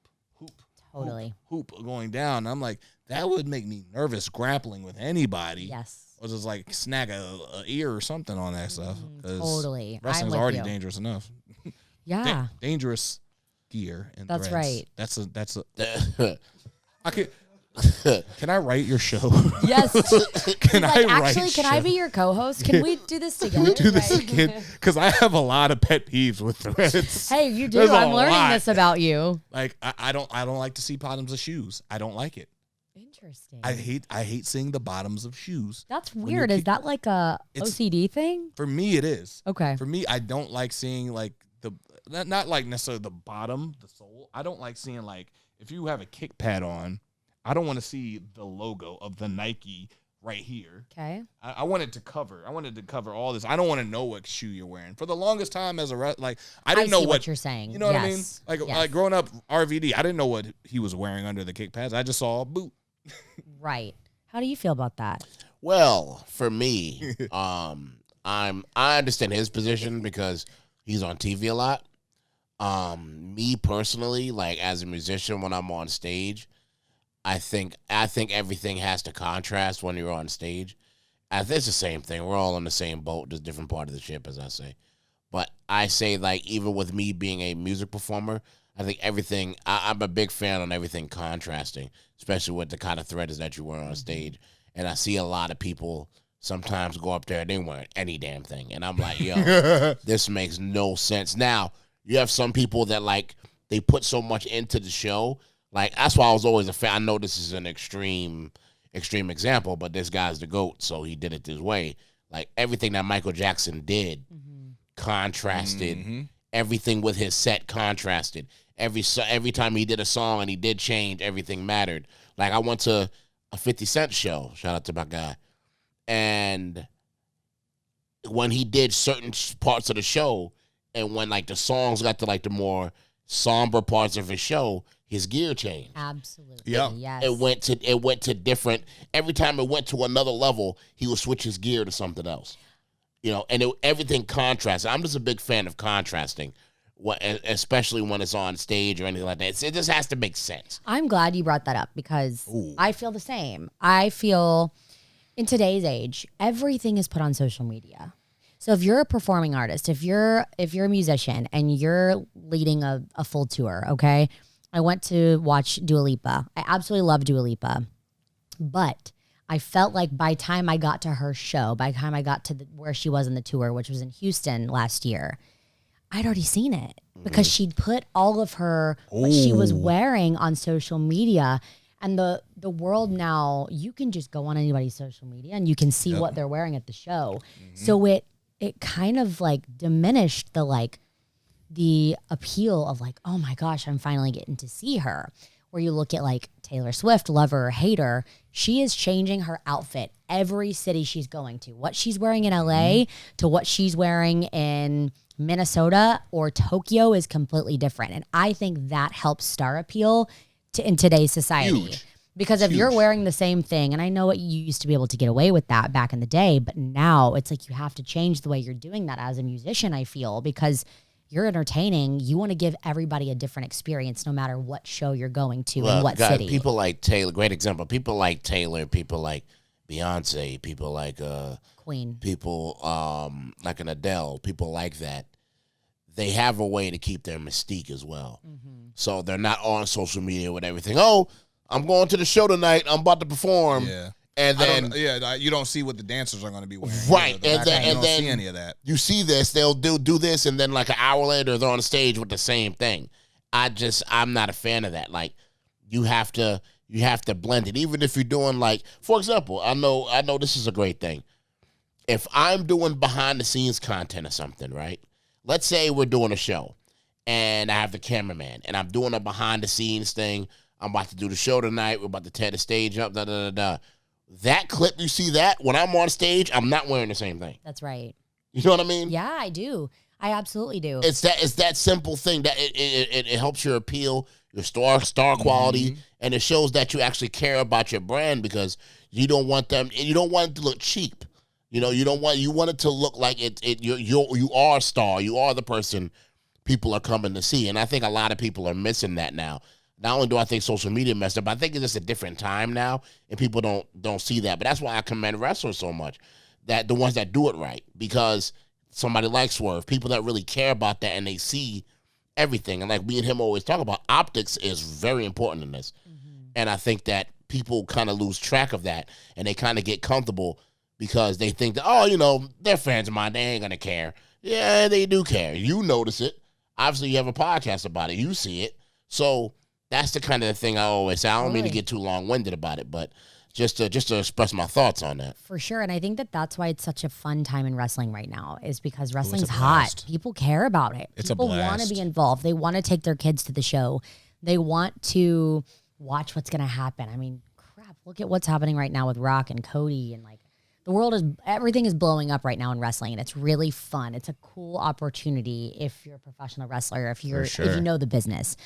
Totally. Hoop going down. I'm like, that would make me nervous grappling with anybody. Yes. Or just like snag a ear or something on that stuff. 'Cause Totally. I'm Wrestling's with already you. dangerous enough. Yeah. Dangerous gear and That's threads. right. That's a. I could. Can I write your show? Yes. Can I write? Actually, can I be your co-host? Can we do this together? do this Right. again? Because I have a lot of pet peeves with threads. Hey, you do. There's a I'm learning lot. this about you. Like I don't like to see bottoms of shoes. I don't like it. Interesting. I hate seeing the bottoms of shoes. That's you weird. Is keep- that like a It's- OCD thing? For me, it is. Okay. For me, I don't like seeing like not like necessarily the bottom, the sole. I don't like seeing like if you have a kick pad on, I don't want to see the logo of the Nike right here. Okay. I want it to cover. I wanted to cover all this. I don't want to know what shoe you're wearing. For the longest time as a like I didn't know see what you're saying. You know what I mean? Yes. Like Yes. like growing up RVD, I didn't know what he was wearing under the kick pads. I just saw a boot. Right. How do you feel about that? Well, for me, I understand his position because He's on TV a lot. Me personally, like as a musician, when I'm on stage, I think everything has to contrast when you're on stage. It's the same thing. We're all in the same boat, just different part of the ship, as I say. But I say, like, even with me being a music performer, I think everything, I'm a big fan on everything contrasting, especially with the kind of threads that you wear on stage. And I see a lot of people sometimes go up there and they weren't any damn thing. And I'm like, yo, this makes no sense. Now, you have some people that, like, they put so much into the show. Like, that's why I was always a fan. I know this is an extreme example, but this guy's the GOAT, so he did it this way. Like, everything that Michael Jackson did contrasted. Everything with his set contrasted. Every time he did a song and he did change, everything mattered. Like, I went to a 50 Cent show. Shout out to my guy. And when he did certain parts of the show, and when, like, the songs got to, like, the more somber parts of his show, his gear changed. Absolutely. Yeah. Yes. It went to different. Every time it went to another level, he would switch his gear to something else. And everything contrasts. I'm just a big fan of contrasting, especially when it's on stage or anything like that. It just has to make sense. I'm glad you brought that up because I feel the same. I feel in today's age, everything is put on social media. So if you're a performing artist, if you're a musician and you're leading a full tour, okay? I went to watch Dua Lipa. I absolutely love Dua Lipa. But I felt like by the time I got to her show, by the time I got to where she was in the tour, which was in Houston last year, I'd already seen it because she'd put all of what she was wearing on social media. And the world now, you can just go on anybody's social media and you can see what they're wearing at the show. So it kind of like diminished the appeal of like, oh my gosh, I'm finally getting to see her. Where you look at like Taylor Swift, love her or hate her, she is changing her outfit every city she's going to. What she's wearing in LA to what she's wearing in Minnesota or Tokyo is completely different. And I think that helps star appeal in today's society. Huge. Because if you're wearing the same thing, and I know you used to be able to get away with that back in the day, but now it's like you have to change the way you're doing that as a musician, I feel, because you're entertaining. You want to give everybody a different experience no matter what show you're going to and what city. People like Taylor, great example. People like Taylor, people like Beyonce, people like Queen. People like an Adele, people like that. They have a way to keep their mystique as well. So they're not on social media with everything. Oh, I'm going to the show tonight. I'm about to perform. Yeah. And then you don't see what the dancers are going to be wearing. Right. You And then don't see any of that. You see this, they'll do this, and then like an hour later they're on the stage with the same thing. I'm not a fan of that. Like you have to blend it. Even if you're doing like, for example, I know this is a great thing. If I'm doing behind the scenes content or something, right? Let's say we're doing a show and I have the cameraman and I'm doing a behind the scenes thing. I'm about to do the show tonight. We're about to tear the stage up, That clip, you see that? When I'm on stage, I'm not wearing the same thing. That's right. You know what I mean? Yeah, I do. I absolutely do. It's that simple thing that it helps your appeal, your star quality, and it shows that you actually care about your brand because you don't want it to look cheap. You want it to look like you are a star. You are the person people are coming to see. And I think a lot of people are missing that now. Not only do I think social media messed up, but I think it's just a different time now, and people don't see that. But that's why I commend wrestlers so much, that the ones that do it right, because somebody like Swerve, people that really care about that and they see everything. And like me and him always talk about, optics is very important in this. And I think that people kind of lose track of that, and they kind of get comfortable because they think that, they're fans of mine, they ain't going to care. Yeah, they do care. You notice it. Obviously, you have a podcast about it. You see it. So that's the kind of thing I always say. I don't mean to get too long-winded about it, but just to express my thoughts on that. For sure. And I think that's why it's such a fun time in wrestling right now, is because wrestling's hot. People care about it. People want to be involved. They want to take their kids to the show. They want to watch what's going to happen. I mean, crap, look at what's happening right now with Rock and Cody, and like everything is blowing up right now in wrestling, and it's really fun. It's a cool opportunity if you're a professional wrestler, if you know the business.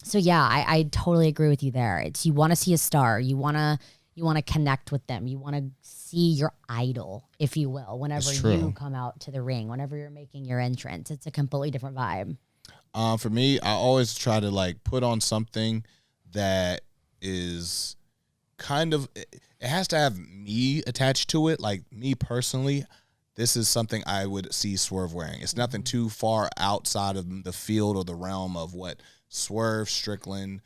So yeah, I totally agree with you there. You want to see a star. You want to You want to connect with them. You want to see your idol, if you will, whenever you come out to the ring, whenever you're making your entrance. It's a completely different vibe. For me, I always try to like put on something that is kind of, it has to have me attached to it. Like me personally, this is something I would see Swerve wearing. It's nothing too far outside of the field or the realm of what Swerve, Strickland,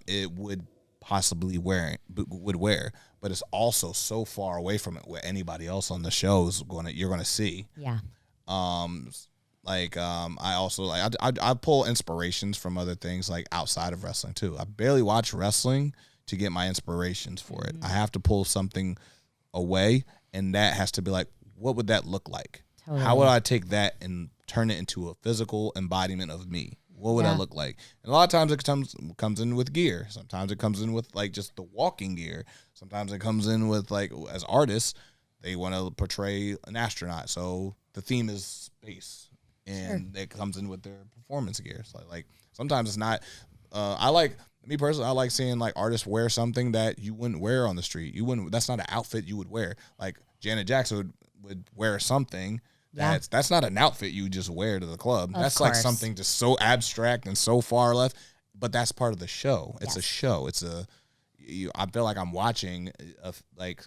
it would possibly would wear, but it's also so far away from it what anybody else on the show is you're gonna see. Yeah. I also I pull inspirations from other things like outside of wrestling too. I barely watch wrestling to get my inspirations for it. I have to pull something away, and that has to be like, what would that look like? Totally. How would I take that and turn it into a physical embodiment of me? What would that look like? And a lot of times it comes in with gear. Sometimes it comes in with like just the walking gear. Sometimes it comes in with like, as artists, they want to portray an astronaut. So the theme is space, and it comes in with their performance gear. So like sometimes it's not, me personally, I like seeing like artists wear something that you wouldn't wear on the street. That's not an outfit you would wear. Like Janet Jackson would wear something that's not an outfit you just wear to the club. That's like something just so abstract and so far left, but that's part of the show. It's a show. I feel like I'm watching like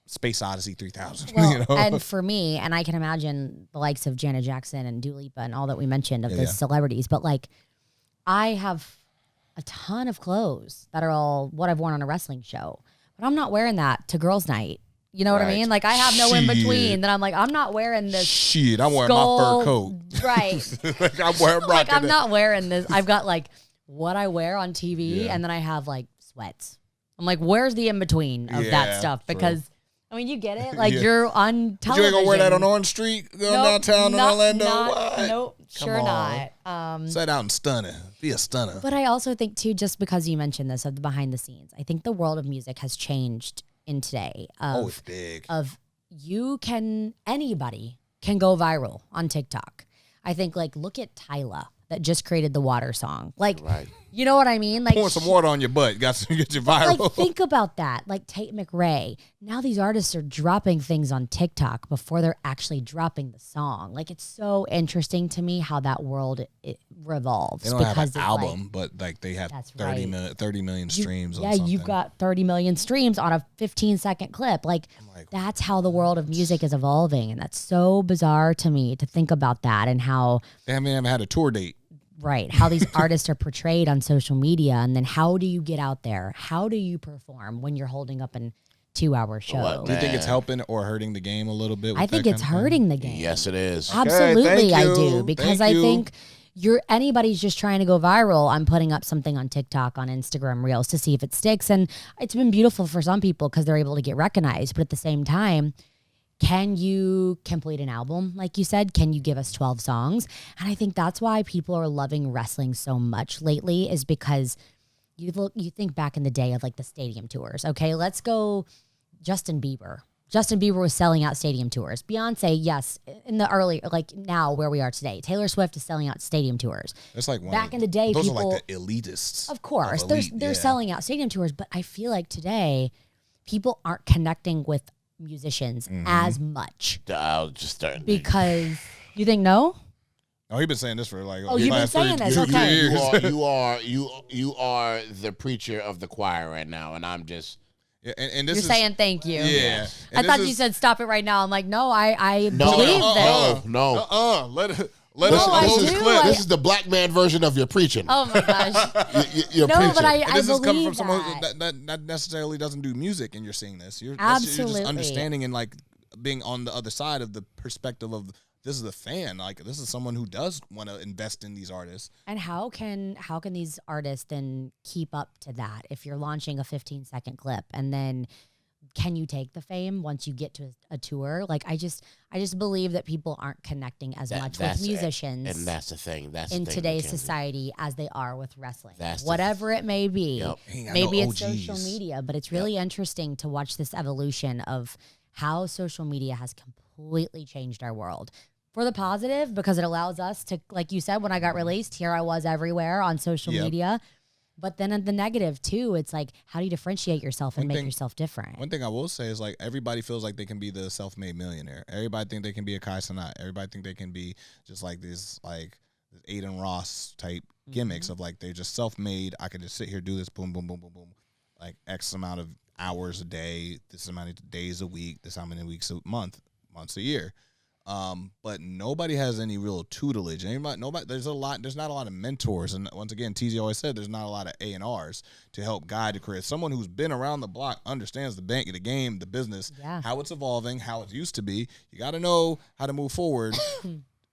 Space Odyssey 3000. Well, you know? And for me, and I can imagine the likes of Janet Jackson and Dua Lipa and all that we mentioned of the celebrities, but like I have a ton of clothes that are all what I've worn on a wrestling show, but I'm not wearing that to girls' night. You know what I mean? Like I have no in between. That I'm like, I'm not wearing this. Shit, I'm wearing my fur coat. Right. Like I'm wearing like I'm not wearing this. I've got like what I wear on TV, and then I have like sweats. I'm like, where's the in between of that stuff? Because I mean, you get it. Like you're on television. But you ain't gonna wear that on Orange Street going downtown in Orlando? What? Nope, sure not. Set out and stunner. Be a stunner. But I also think too, just because you mentioned this of the behind the scenes, I think the world of music has changed in today. It's big. Anybody can go viral on TikTok. I think like look at Tyla that just created the water song. Like, you know what I mean? Like pouring some water on your butt, get you viral. Like think about that. Like Tate McRae. Now these artists are dropping things on TikTok before they're actually dropping the song. Like it's so interesting to me how that world revolves. They don't have an album, but like they have 30 million streams. Yeah, you've got 30 million streams on a 15-second clip. Like that's how the world of music is evolving, and that's so bizarre to me to think about that and how they haven't even had a tour date. Right. How these artists are portrayed on social media. And then how do you get out there? How do you perform when you're holding up a 2-hour show? Do you think it's helping or hurting the game a little bit? I think it's hurting the game. Yes, it is. Absolutely, I do. Because I think anybody's just trying to go viral. I'm putting up something on TikTok, on Instagram Reels to see if it sticks. And it's been beautiful for some people because they're able to get recognized. But at the same time, can you complete an album? Like you said, can you give us 12 songs? And I think that's why people are loving wrestling so much lately is because you think back in the day of like the stadium tours. Okay, let's go Justin Bieber. Justin Bieber was selling out stadium tours. Beyonce, yes, in the early, like now where we are today. Taylor Swift is selling out stadium tours. It's like back in the day, those people are like the elitists. Of course, they're selling out stadium tours. But I feel like today, people aren't connecting with musicians as much. I'll just start because you think no? Oh, you've been saying this for like. Oh, you've been saying this. Okay. You are the preacher of the choir right now, and I'm just. Yeah, and this You're saying thank you. Yeah. I thought you said stop it right now. I'm like, no, I believe that. No. Let us close this clip. This is the black man version of your preaching. Oh my gosh. You're preaching. But I this is coming from that. someone that necessarily doesn't do music, and you're seeing this. You're Absolutely. just understanding and like being on the other side of the perspective of this is a fan. Like this is someone who does want to invest in these artists. And how can these artists then keep up to that if you're launching a 15-second clip and then can you take the fame once you get to a tour? Like I just believe that people aren't connecting as much with musicians. And that's the thing. In today's society as they are with wrestling. Whatever it may be. Yep. Maybe it's social media, but it's really interesting to watch this evolution of how social media has completely changed our world. For the positive, because it allows us to, like you said, when I got released, here I was everywhere on social media. But then in the negative too, it's like, how do you differentiate yourself and make yourself different? One thing I will say is like everybody feels like they can be the self-made millionaire. Everybody think they can be a Kai Cenat. Everybody think they can be just like this Aiden Ross type gimmicks of like they're just self-made. I can just sit here, do this, boom, boom, boom, boom, boom, like X amount of hours a day, this amount of days a week, this how many weeks a month, months a year. But nobody has any real tutelage. Nobody. There's not a lot of mentors. And once again, TZ always said there's not a lot of A&Rs to help guide the career. Someone who's been around the block understands the bank, the game, the business, how it's evolving, how it used to be. You got to know how to move forward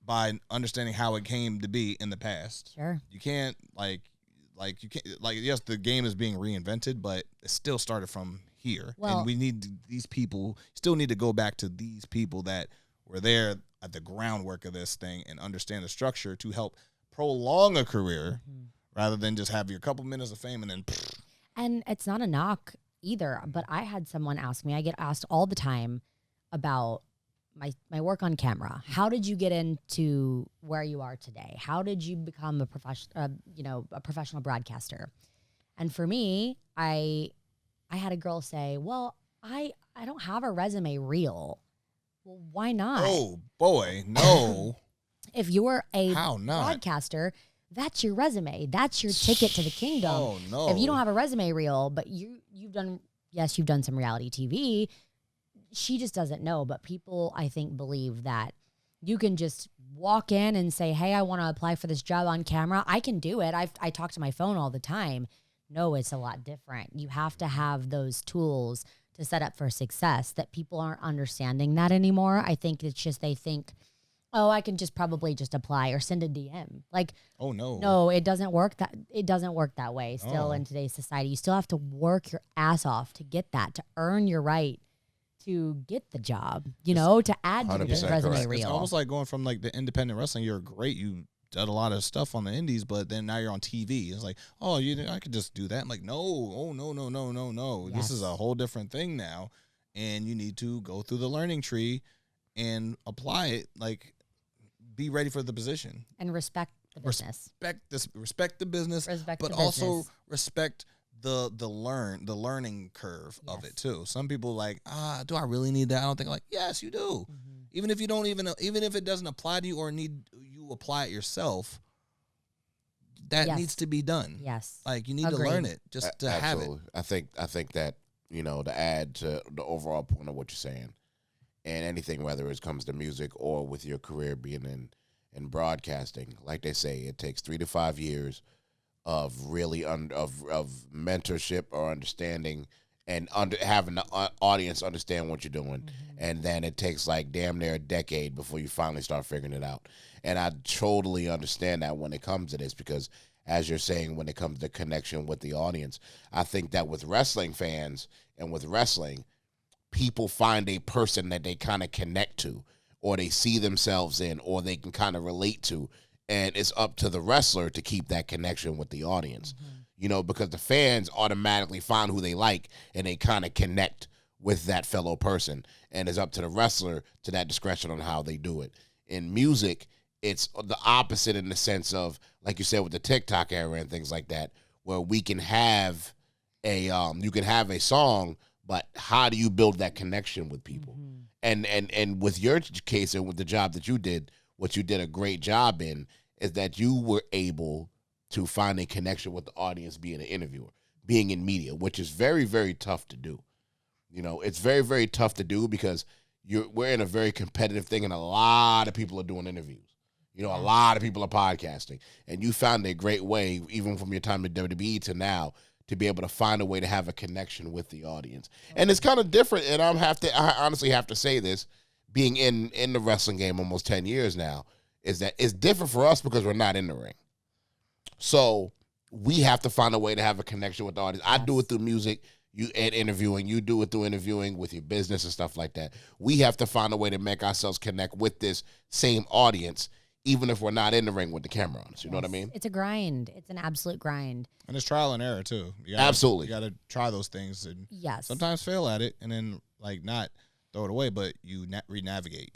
by understanding how it came to be in the past. Sure. You can't yes, the game is being reinvented, but it still started from here. Well, and we need these people. Still need to go back to these people that were there at the groundwork of this thing and understand the structure to help prolong a career rather than just have your couple minutes of fame and then. And it's not a knock either, but I had someone ask me, I get asked all the time about my work on camera. How did you get into where you are today? How did you become a professional broadcaster? And for me, I had a girl say, well, I don't have a resume reel. Well, why not? Oh, boy, no. If you're a How not? broadcaster, that's your resume. That's your ticket to the kingdom. Oh, no. If you don't have a resume reel, but you've done some reality TV, she just doesn't know. But people, I think, believe that you can just walk in and say, hey, I want to apply for this job on camera. I can do it. I talk to my phone all the time. No, it's a lot different. You have to have those tools to set up for success. That people aren't understanding that anymore. I think it's just they think, oh, I can probably just apply or send a DM. Like, oh no, no, it doesn't work that way. Still in today's society, you still have to work your ass off to get that, to earn your right to get the job. To add to the 100% resume correct. reel. It's almost like going from like the independent wrestling. You're great. You did a lot of stuff on the indies, but then now you're on TV. It's like, oh, I could just do that. I'm like, no, oh no. Yes. This is a whole different thing now, and you need to go through the learning tree and apply it. Like, be ready for the position And respect the business. Respect the business, Respect but the also business. respect the learning curve of it too. Some people like, do I really need that? I don't think. Like, yes, you do. Even if you don't even if it doesn't apply to you or you apply it yourself, that needs to be done. Yes. Like, you need Agreed. to learn it just to have it. I think that, to add to the overall point of what you're saying, and anything, whether it comes to music or with your career being in broadcasting, like they say, it takes 3 to 5 years of really of mentorship or understanding and having the audience understand what you're doing. And then it takes like damn near a decade before you finally start figuring it out. And I totally understand that when it comes to this, because as you're saying, when it comes to connection with the audience, I think that with wrestling fans and with wrestling, people find a person that they kind of connect to, or they see themselves in, or they can kind of relate to. And it's up to the wrestler to keep that connection with the audience, because the fans automatically find who they like and they kind of connect with that fellow person. And it's up to the wrestler to that discretion on how they do it. In music, it's the opposite in the sense of, like you said, with the TikTok era and things like that, where we can have you can have a song, but how do you build that connection with people? And with your case and with the job that you did, what you did a great job in is that you were able to find a connection with the audience being an interviewer, being in media, which is very, very tough to do. It's very, very tough to do because we're in a very competitive thing, and a lot of people are doing interviews. A lot of people are podcasting, and you found a great way, even from your time at WWE to now, to be able to find a way to have a connection with the audience. And it's kind of different, and I honestly have to say this, being in the wrestling game almost 10 years now, is that it's different for us because we're not in the ring. So we have to find a way to have a connection with the audience. I do it through music, and interviewing. You do it through interviewing with your business and stuff like that. We have to find a way to make ourselves connect with this same audience, even if we're not in the ring with the camera on us. You know what I mean? It's a grind. It's an absolute grind. And it's trial and error too. Absolutely. You got to try those things and Yes. sometimes fail at it and then not throw it away, but you re-navigate.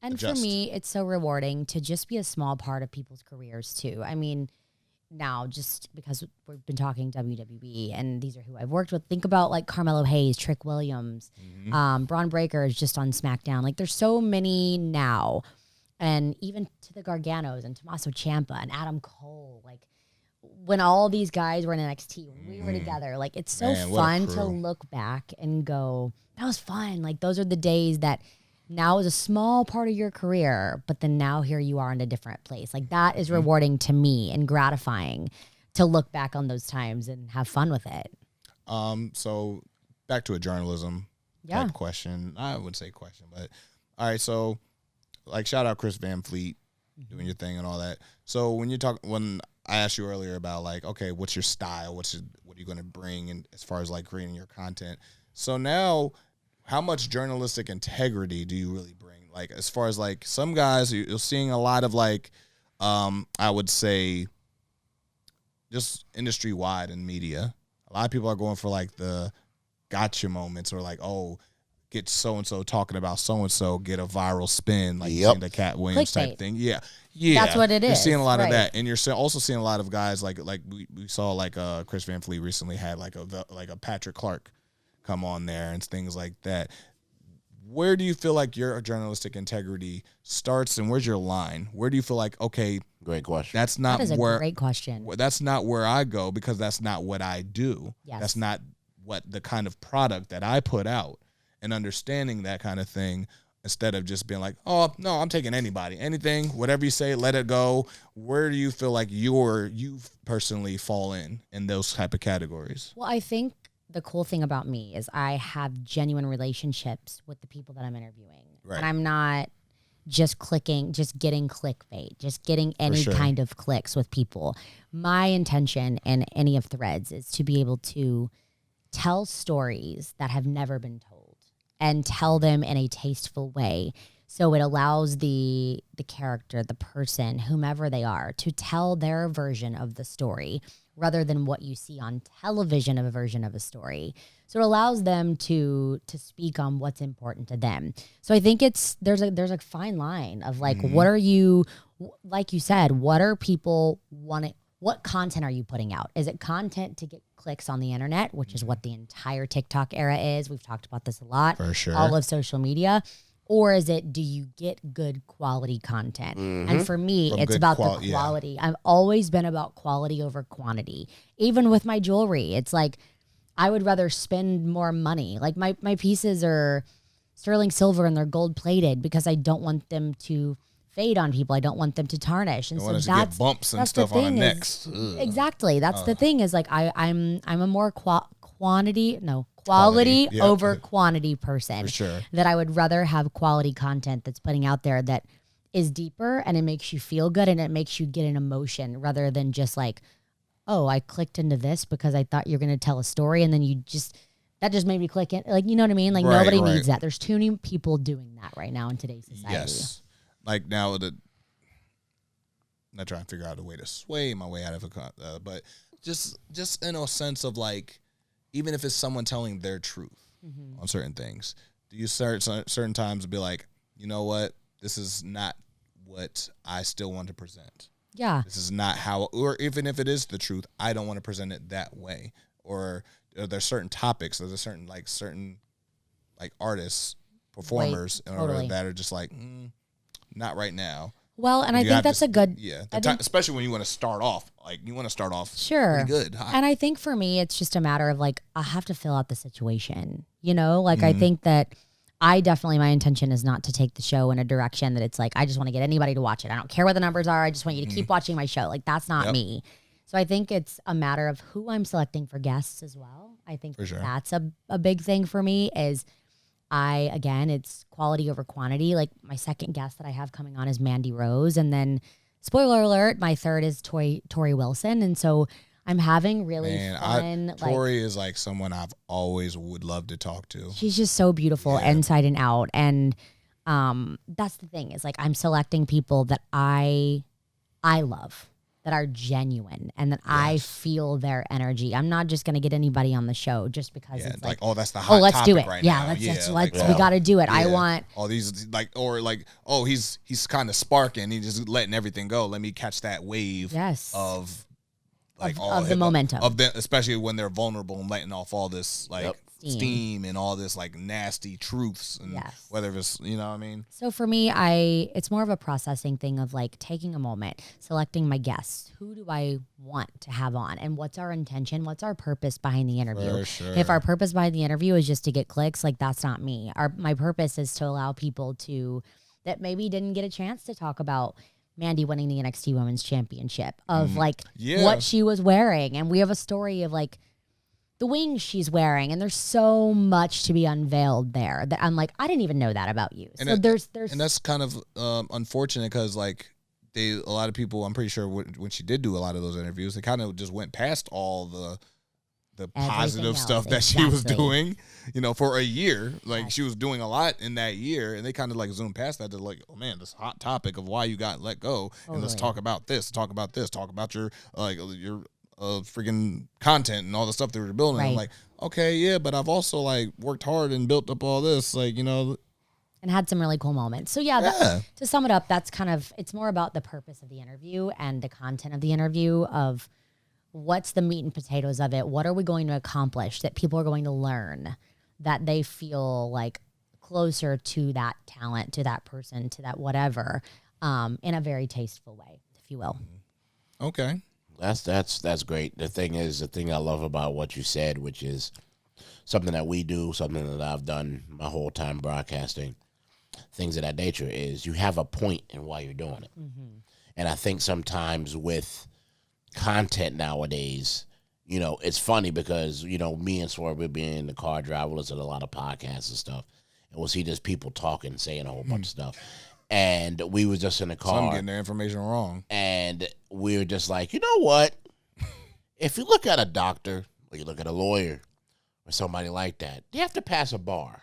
And adjust. for me, it's so rewarding to just be a small part of people's careers too. I mean, now, just because we've been talking WWE and these are who I've worked with. Think about like Carmelo Hayes, Trick Williams, Braun Breaker is just on SmackDown. Like there's so many now, and even to the Garganos and Tommaso Ciampa and Adam Cole. Like when all these guys were in NXT, when we were together, like it's so fun to look back and go, that was fun. Like those are the days that now is a small part of your career, but then now here you are in a different place. Like that is rewarding to me and gratifying to look back on those times and have fun with it. So back to a journalism type question. I wouldn't say question, but all right. So like shout out Chris Van Fleet doing your thing and all that. So when I asked you earlier about like, okay, what's your style? What are you going to bring in as far as like creating your content? So now, how much journalistic integrity do you really bring? Like, as far as like some guys, you're seeing a lot of like, I would say, just industry wide in media. A lot of people are going for like the gotcha moments, or like, oh, get so and so talking about so and so, get a viral spin, like the Cat Williams type thing. Yeah, that's what it is. You're seeing a lot of that, and you're also seeing a lot of guys like we saw like Chris Van Fleet recently had like a Patrick Clark come on there and things like that. Where do you feel like your journalistic integrity starts, and where's your line? Where do you feel like, okay, great question. That is a great question. That's not where I go, because that's not what I do. Yes. That's not what the kind of product that I put out, and understanding that kind of thing, instead of just being like, oh, no, I'm taking anything, whatever you say, let it go. Where do you feel like you personally fall in those type of categories? Well, I think the cool thing about me is I have genuine relationships with the people that I'm interviewing. Right. And I'm not just getting clickbait, just getting any kind of clicks with people. My intention in any of Threads is to be able to tell stories that have never been told and tell them in a tasteful way. So it allows the character, the person, whomever they are, to tell their version of the story rather than what you see on television of a version of a story. So it allows them to speak on what's important to them. So I think there's a fine line of like, what are you, like you said, what are people wanting? What content are you putting out? Is it content to get clicks on the internet, which is what the entire TikTok era is? We've talked about this a lot. For sure. All of social media. Or is it, do you get good quality content? And for me, it's about the quality. Yeah. I've always been about quality over quantity. Even with my jewelry, it's like I would rather spend more money. Like my pieces are sterling silver and they're gold plated because I don't want them to fade on people. I don't want them to tarnish. And so that's get bumps and stuff on the necks. Exactly. That's the thing is like I'm a more quality over quantity person. For sure. That I would rather have quality content that's putting out there that is deeper and it makes you feel good and it makes you get an emotion rather than just like, oh, I clicked into this because I thought you're going to tell a story and then that just made me click in. Like, you know what I mean? Like nobody needs that. There's too many people doing that right now in today's society. Yes. Like now, I'm not trying to figure out a way to sway my way out of it, but just in a sense of like, even if it's someone telling their truth on certain things, do you start certain times to be like, you know what, this is not what I still want to present. Yeah. This is not how, or even if it is the truth, I don't want to present it that way. Or are there certain topics, or there's certain artists, performers that are just like, not right now. Well, and I think that's a good... Yeah, especially when you want to start off. Like, you want to start off pretty good. And I think for me, it's just a matter of, like, I have to fill out the situation. You know? Like, I think that my intention is not to take the show in a direction that it's like, I just want to get anybody to watch it. I don't care what the numbers are. I just want you to keep watching my show. Like, that's not me. So I think it's a matter of who I'm selecting for guests as well. I think that's a big thing for me is... it's quality over quantity. Like my second guest that I have coming on is Mandy Rose. And spoiler alert, my third is Tori Wilson. And so I'm having really fun. Tori is like someone I've always would love to talk to. She's just so beautiful inside and out. And that's the thing is like I'm selecting people that I love, that are genuine and that I feel their energy. I'm not just going to get anybody on the show just because it's like, oh, that's the hot let's topic do it. right now. We got to do it. I want all these he's kind of sparking. He's just letting everything go. Let me catch that wave of like of the momentum of them, especially when they're vulnerable and letting off all this like steam and all this like nasty truths and whether it's, you know what I mean? So for me, it's more of a processing thing of like taking a moment, selecting my guests. Who do I want to have on? And what's our intention? What's our purpose behind the interview? For sure. If our purpose behind the interview is just to get clicks, like that's not me. My purpose is to allow people that maybe didn't get a chance to talk about Mandy winning the NXT Women's Championship of what she was wearing. And we have a story of like the wings she's wearing. And there's so much to be unveiled there that I'm like, I didn't even know that about you. And so there's and that's kind of unfortunate because like a lot of people, I'm pretty sure when she did do a lot of those interviews, they kind of just went past all the positive stuff that she was doing, you know, for a year. Like she was doing a lot in that year, and they kind of like zoomed past that to like, oh man, this hot topic of why you got let go, and let's talk about this, talk about your freaking content and all the stuff that we're building. I'm like, okay, yeah, but I've also like worked hard and built up all this, like, you know, and had some really cool moments. So to sum it up, that's kind of, it's more about the purpose of the interview and the content of the interview of what's the meat and potatoes of it? What are we going to accomplish that people are going to learn, that they feel like closer to that talent, to that person, to that whatever, in a very tasteful way, if you will. Okay. That's great. The thing I love about what you said, which is something that we do, something that I've done my whole time broadcasting, things of that nature, is you have a point in why you're doing it. Mm-hmm. And I think sometimes with content nowadays, you know, it's funny because, you know, me and Swerve would be in the car drive, we'll listen to a lot of podcasts and stuff, and we'll see just people talking, saying a whole bunch of stuff. And we was just in the car. Some getting their information wrong. And we were just like, you know what? If you look at a doctor, or you look at a lawyer, or somebody like that, they have to pass a bar.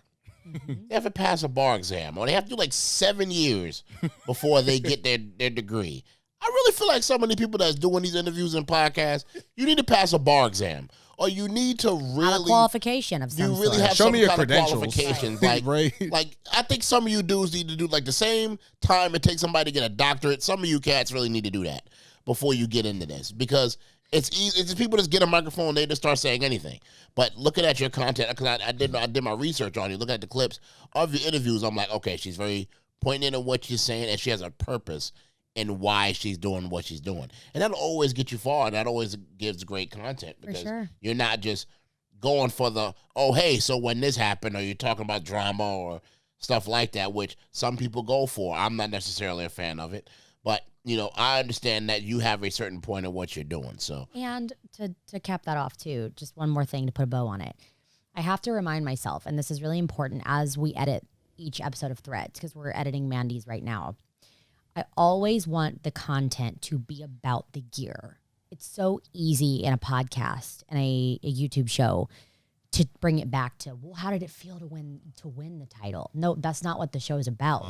They have to pass a bar exam, or they have to do like 7 years before they get their degree. I really feel like some of the people that's doing these interviews and podcasts, you need to pass a bar exam, or you need to really a qualification of some you really sort. have Show some me your kind of credentials. qualifications. Right. Like I think some of you dudes need to do like the same time it takes somebody to get a doctorate. Some of you cats really need to do that before you get into this, because it's easy. It's just people just get a microphone, they just start saying anything. But looking at your content, because I did my research on you, looking at the clips of your interviews, I'm like, okay, she's very poignant in what she's saying, and she has a purpose in why she's doing what she's doing. And that'll always get you far, and that always gives great content, because you're not just going for the, oh, hey, so when this happened, or you're talking about drama or stuff like that, which some people go for. I'm not necessarily a fan of it, but, you know, I understand that you have a certain point of what you're doing. So, and to cap that off too, just one more thing to put a bow on it. I have to remind myself, and this is really important as we edit each episode of Threads, because we're editing Mandy's right now. I always want the content to be about the gear. It's so easy in a podcast and a YouTube show to bring it back to, well, how did it feel to win the title? No, that's not what the show is about.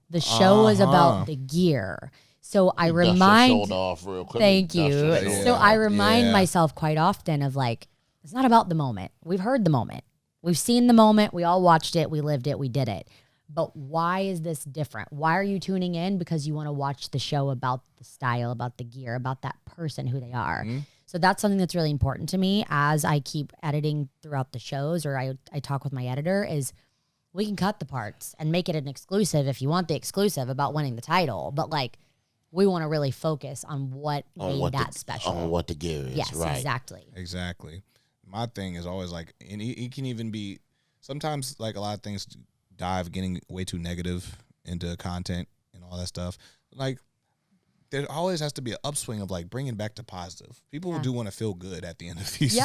The show is about the gear. So I remind, off real quick. Thank you. So I remind myself quite often of like, it's not about the moment. We've heard the moment. We've seen the moment. We all watched it. We lived it. We did it. But why is this different? Why are you tuning in? Because you want to watch the show about the style, about the gear, about that person, who they are. Mm-hmm. So that's something that's really important to me as I keep editing throughout the shows, or I talk with my editor, is we can cut the parts and make it an exclusive if you want the exclusive about winning the title. But like, we want to really focus on what made that special. On what the gear is. Yes, right. Exactly. My thing is always like, and it can even be, sometimes like a lot of things dive getting way too negative into content and all that stuff. Like, there always has to be an upswing of like bringing back to positive. People do want to feel good at the end of these,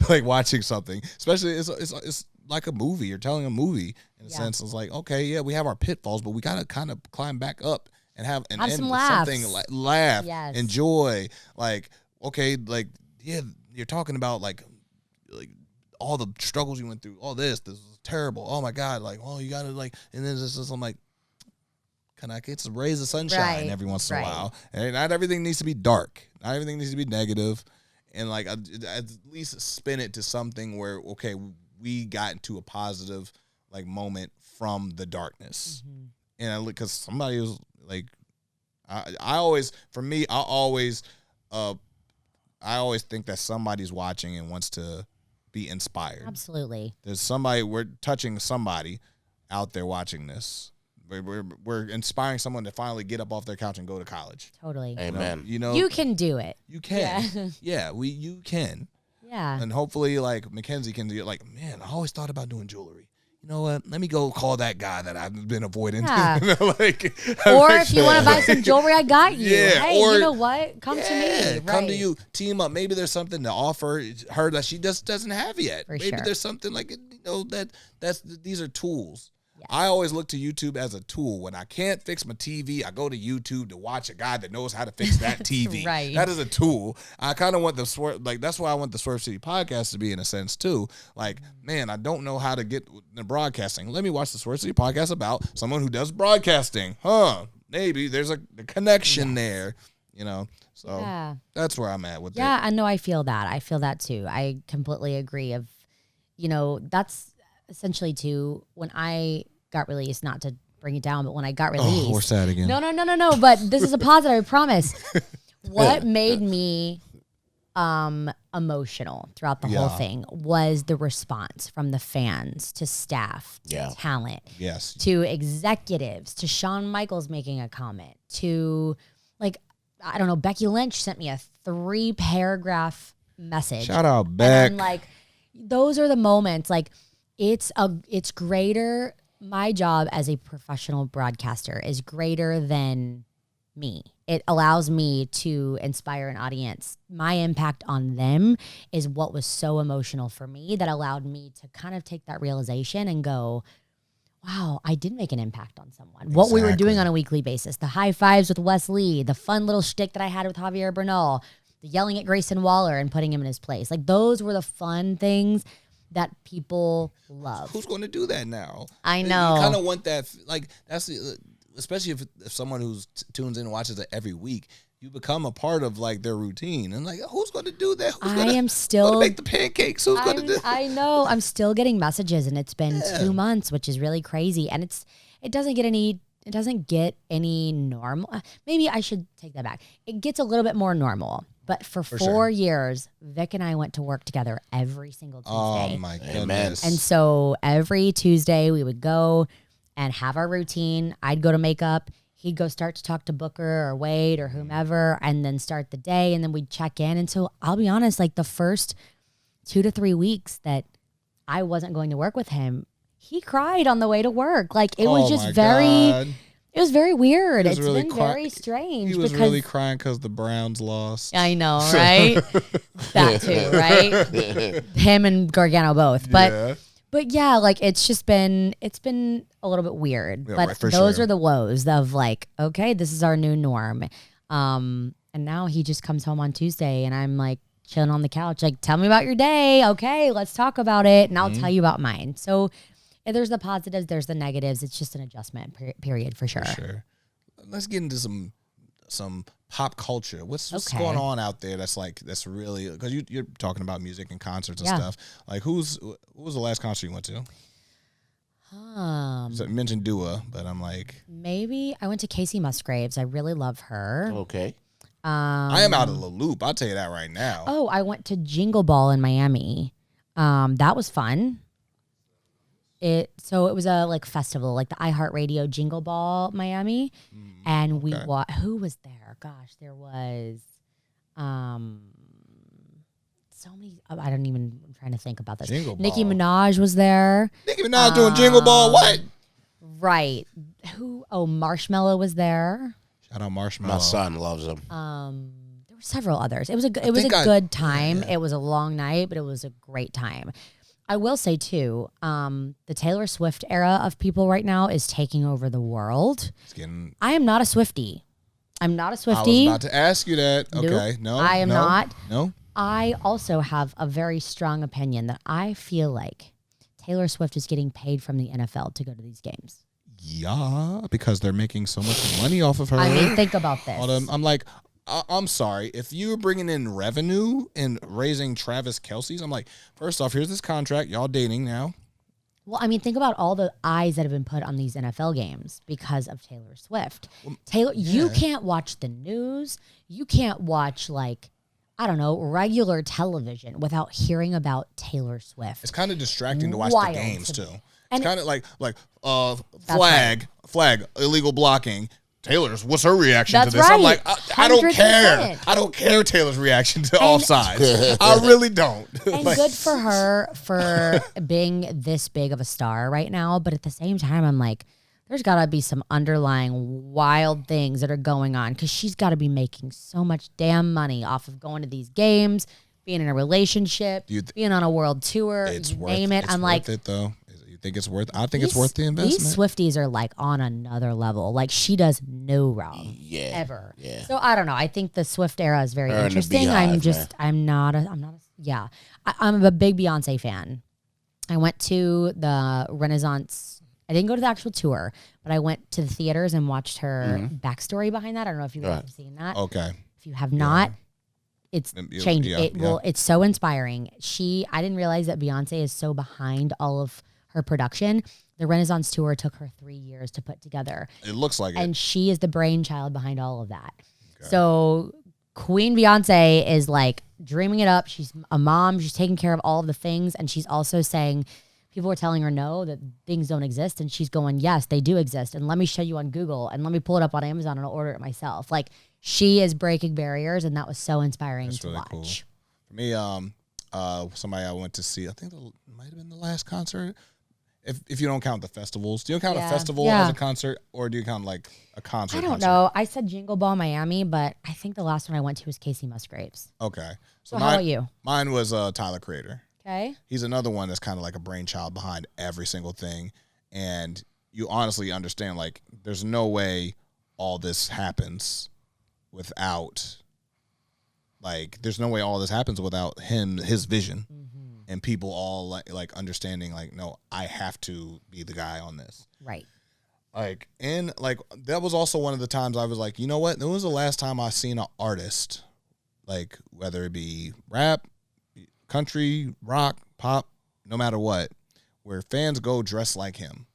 like watching something. Especially it's like a movie. You're telling a movie in a sense. It's like, okay, we have our pitfalls, but we gotta kind of climb back up and have an end some with laughs. something like laugh, enjoy. Like, okay, like you're talking about like all the struggles you went through. All this is terrible. Oh my God! Like, oh, you gotta like, and then it's just I'm like, can I get some rays of sunshine every once in a while? And not everything needs to be dark. Not everything needs to be negative. And like at least spin it to something where, okay, we got into a positive like moment from the darkness. Mm-hmm. And because somebody was like, I always I always think that somebody's watching and wants to be inspired. Absolutely. There's somebody, we're touching somebody out there watching this. We're inspiring someone to finally get up off their couch and go to college. Totally. Amen. You know, You can do it. you can. Yeah. You can. Yeah. And hopefully, like, McKenzie can do, like, man, I always thought about doing jewelry. You know what? Let me go call that guy that I've been avoiding. Yeah. Like, Or if you want to buy some jewelry, I got you. Yeah, Hey, or- you know what? Come to me. Come to Right. you. Team up. Maybe there's something to offer her that she just doesn't have yet. For Maybe sure. there's something like, these are tools. Yes. I always look to YouTube as a tool. When I can't fix my TV, I go to YouTube to watch a guy that knows how to fix that TV. Right. That is a tool. I kind of want the that's why I want the Swerve City Podcast to be in a sense too. Like, man, I don't know how to get the broadcasting. Let me watch the Swerve City Podcast about someone who does broadcasting. Maybe there's a connection there, you know. So Yeah. that's where I'm at with Yeah, it. I know. I feel that. I feel that too. I completely agree. That's essentially too, when I got released, not to bring it down, but when I got released. Oh, we're sad again. No. But this is a positive, I promise. What made me emotional throughout the whole Yeah. thing was the response from the fans to staff, to Yeah. talent, Yes. to executives, to Shawn Michaels making a comment, to, like, I don't know, Becky Lynch sent me a 3-paragraph message. Shout out And Beck. I'm like, those are the moments. Like, it's greater. My job as a professional broadcaster is greater than me. It allows me to inspire an audience. My impact on them is what was so emotional for me that allowed me to kind of take that realization and go, wow, I did make an impact on someone. What we were doing Exactly. on a weekly basis, the high fives with Wes Lee, the fun little shtick that I had with Javier Bernal, the yelling at Grayson Waller and putting him in his place. Like, those were the fun things that people love. Who's going to do that now? I know. You kind of want that, like, that's the, especially if someone who's tunes in and watches it every week, you become a part of, like, their routine. And, like, who's going to do that? Who's I am gonna still make the pancakes? Who's going to do I know. I'm still getting messages, and it's been Yeah. 2 months, which is really crazy. And it doesn't get any normal. Maybe I should take that back. It gets a little bit more normal. But for 4 sure. years, Vic and I went to work together every single Tuesday. Oh, my Amen. goodness. And so every Tuesday we would go and have our routine. I'd go to makeup. He'd go start to talk to Booker or Wade or whomever, and then start the day, and then we'd check in. And so I'll be honest, like, the first 2 to 3 weeks that I wasn't going to work with him, he cried on the way to work. Like, it was Oh, just my very, God. it was very weird. He was It's really been cry- very strange. He was because really crying because the Browns lost. I know, right? That too, right? Him and Gargano both. But yeah, like, it's been a little bit weird. Yeah, but right, for those sure. are the woes of, like, okay, this is our new norm. And now he just comes home on Tuesday and I'm like chilling on the couch, like, tell me about your day. Okay, let's talk about it. And I'll Mm-hmm. tell you about mine. So there's the positives, there's the negatives. It's just an adjustment period for sure. Sure. Let's get into some pop culture. What's Okay. going on out there that's really, because you're talking about music and concerts and Yeah. stuff. Like, who was the last concert you went to? So you mentioned Dua, but I'm like, Maybe I went to Casey Musgraves. I really love her. Okay. I am out of the loop. I'll tell you that right now. Oh, I went to Jingle Ball in Miami. That was fun. It was a, like, festival, like the iHeartRadio Jingle Ball Miami, and we who was there? Gosh, there was so many. I don't even. I'm trying to think about this. Jingle Nicki Ball. Minaj was there. Nicki Minaj doing Jingle Ball. What? Right. Who? Oh, Marshmello was there. Shout out Marshmallow. My son loves them. There were several others. It was a good time. It was a long night, but it was a great time. I will say too, the Taylor Swift era of people right now is taking over the world. It's getting. I am not a Swiftie. I'm not a I was Swiftie. about to ask you that. Nope. Okay, no, I am no, not. No. I also have a very strong opinion that I feel like Taylor Swift is getting paid from the NFL to go to these games. Yeah, because they're making so much money off of her. I mean, think about this. I'm like, I'm sorry. If you're bringing in revenue and raising Travis Kelce's, I'm like, first off, here's this contract. Y'all dating now. Well, I mean, think about all the eyes that have been put on these NFL games because of Taylor Swift. You can't watch the news. You can't watch, like, I don't know, regular television without hearing about Taylor Swift. It's kind of distracting to watch Wild the games to too. me. It's And kind of like right. flag, illegal blocking. Taylor's, what's her reaction That's to this? I'm right. like, I don't 100%. care. I don't care Taylor's reaction to offsides. I really don't. And Like, good for her for being this big of a star right now. But at the same time, I'm like, there's got to be some underlying wild things that are going on because she's got to be making so much damn money off of going to these games, being in a relationship, being on a world tour, it's you worth, name it. it's I'm worth like, it though. You think it's worth? I think it's worth the investment. These Swifties are like on another level. Like she does no wrong, ever. Yeah. So I don't know. I think the Swift era is very Her and the interesting. Beehive, I'm not a, yeah. I'm a big Beyonce fan. I went to the Renaissance. I didn't go to the actual tour, but I went to the theaters and watched her backstory behind that. I don't know if you guys have seen that. Okay. If you have not, it's changed. Yeah, It's so inspiring. I didn't realize that Beyonce is so behind all of her production. The Renaissance tour took her 3 years to put together. It looks like it. And she is the brainchild behind all of that. Okay. So Queen Beyonce is like dreaming it up. She's a mom. She's taking care of all of the things. And she's also saying, people were telling her no, that things don't exist. And she's going, yes, they do exist. And let me show you on Google and let me pull it up on Amazon and I'll order it myself. Like she is breaking barriers. And that was so inspiring to really watch. Cool. For me, somebody I went to see, I think it might have been the last concert. If you don't count the festivals, do you count a festival as a concert or do you count like a concert? I don't know. I said Jingle Ball Miami, but I think the last one I went to was Casey Musgraves. Okay. So how about you? Mine was Tyler Creator. Okay. He's another one that's kind of like a brainchild behind every single thing. And you honestly understand, like, there's no way all this happens without, there's no way all this happens without his vision. And people all like understanding, like, no, I have to be the guy on this. Right. That was also one of the times I was like, you know what? When was the last time I seen an artist, like, whether it be rap, country, rock, pop, no matter what, where fans go dressed like him.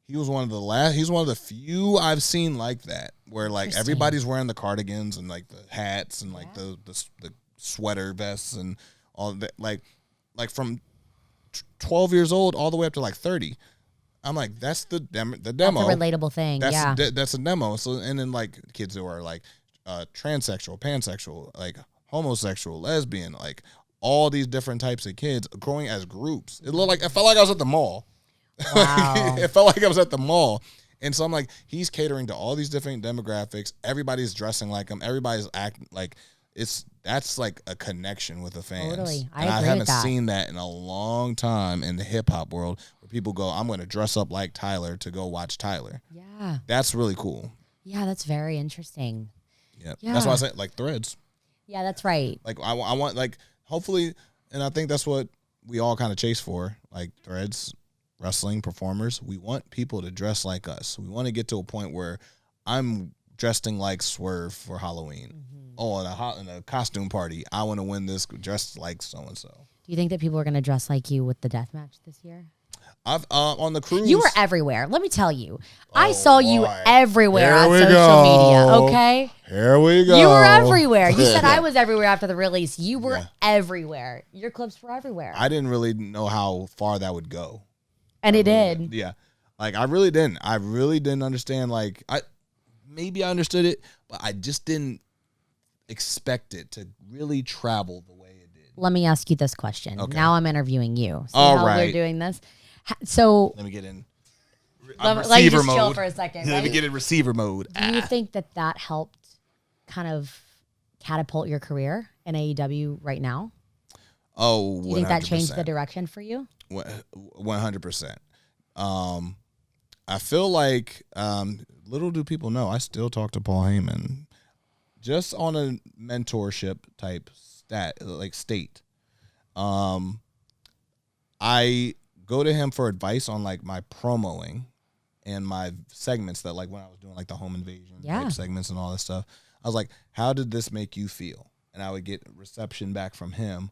He's one of the few I've seen like that, where like everybody's wearing the cardigans and like the hats and like the sweater vests and all that, like from 12 years old all the way up to like 30. I'm like, that's the demo. That's a relatable thing. That's a demo. So, and then like kids who are like transsexual, pansexual, like homosexual, lesbian, like all these different types of kids growing as groups. It felt like I was at the mall. Wow. It felt like I was at the mall. And so I'm like, he's catering to all these different demographics. Everybody's dressing like him. Everybody's acting like that's like a connection with the fans. Totally. I and agree I haven't with that. seen that in a long time in the hip hop world where people go, I'm going to dress up like Tyler to go watch Tyler. Yeah. That's really cool. Yeah, that's very interesting. Yeah. Yeah. That's why I said like Threads. Yeah, that's right. Like I want like hopefully, and I think that's what we all kind of chase for, like Threads, wrestling performers. We want people to dress like us. We want to get to a point where I'm dressing like Swerve for Halloween. Mm-hmm. Oh, in a costume party, I want to win this dressed like so and so. Do you think that people are going to dress like you with the death match this year? I've on the cruise. You were everywhere. Let me tell you. I saw you boy. everywhere Here on we social go. media, okay? Here we go. You were everywhere. You said I was everywhere after the release. You were everywhere. Your clips were everywhere. I didn't really know how far that would go. And it did. Yeah. Like I really didn't. I really didn't understand. Like maybe I understood it, but I just didn't expect it to really travel the way it did. Let me ask you this question. Okay. Now I'm interviewing you. See All how right. we're doing this? So Let me get in. let you just chill for a second. Let me Right? get in receiver mode. Do you think that helped kind of catapult your career in AEW right now? Oh, 100%. Do you think that changed the direction for you? 100%. I feel like little do people know, I still talk to Paul Heyman just on a mentorship type state. I go to him for advice on like my promoing and my segments that like when I was doing like the home invasion type segments and all this stuff. I was like, how did this make you feel? And I would get reception back from him.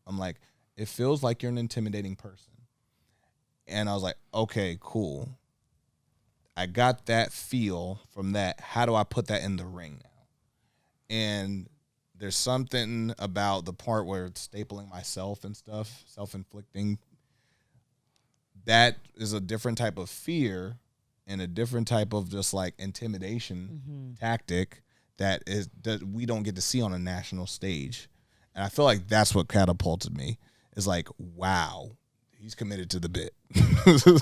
I'm like, it feels like you're an intimidating person. And I was like, okay, cool. I got that feel from that. How do I put that in the ring now? And there's something about the part where it's stapling myself and stuff, self-inflicting. That is a different type of fear and a different type of just like intimidation tactic that we don't get to see on a national stage. And I feel like that's what catapulted me. Is like, wow, he's committed to the bit.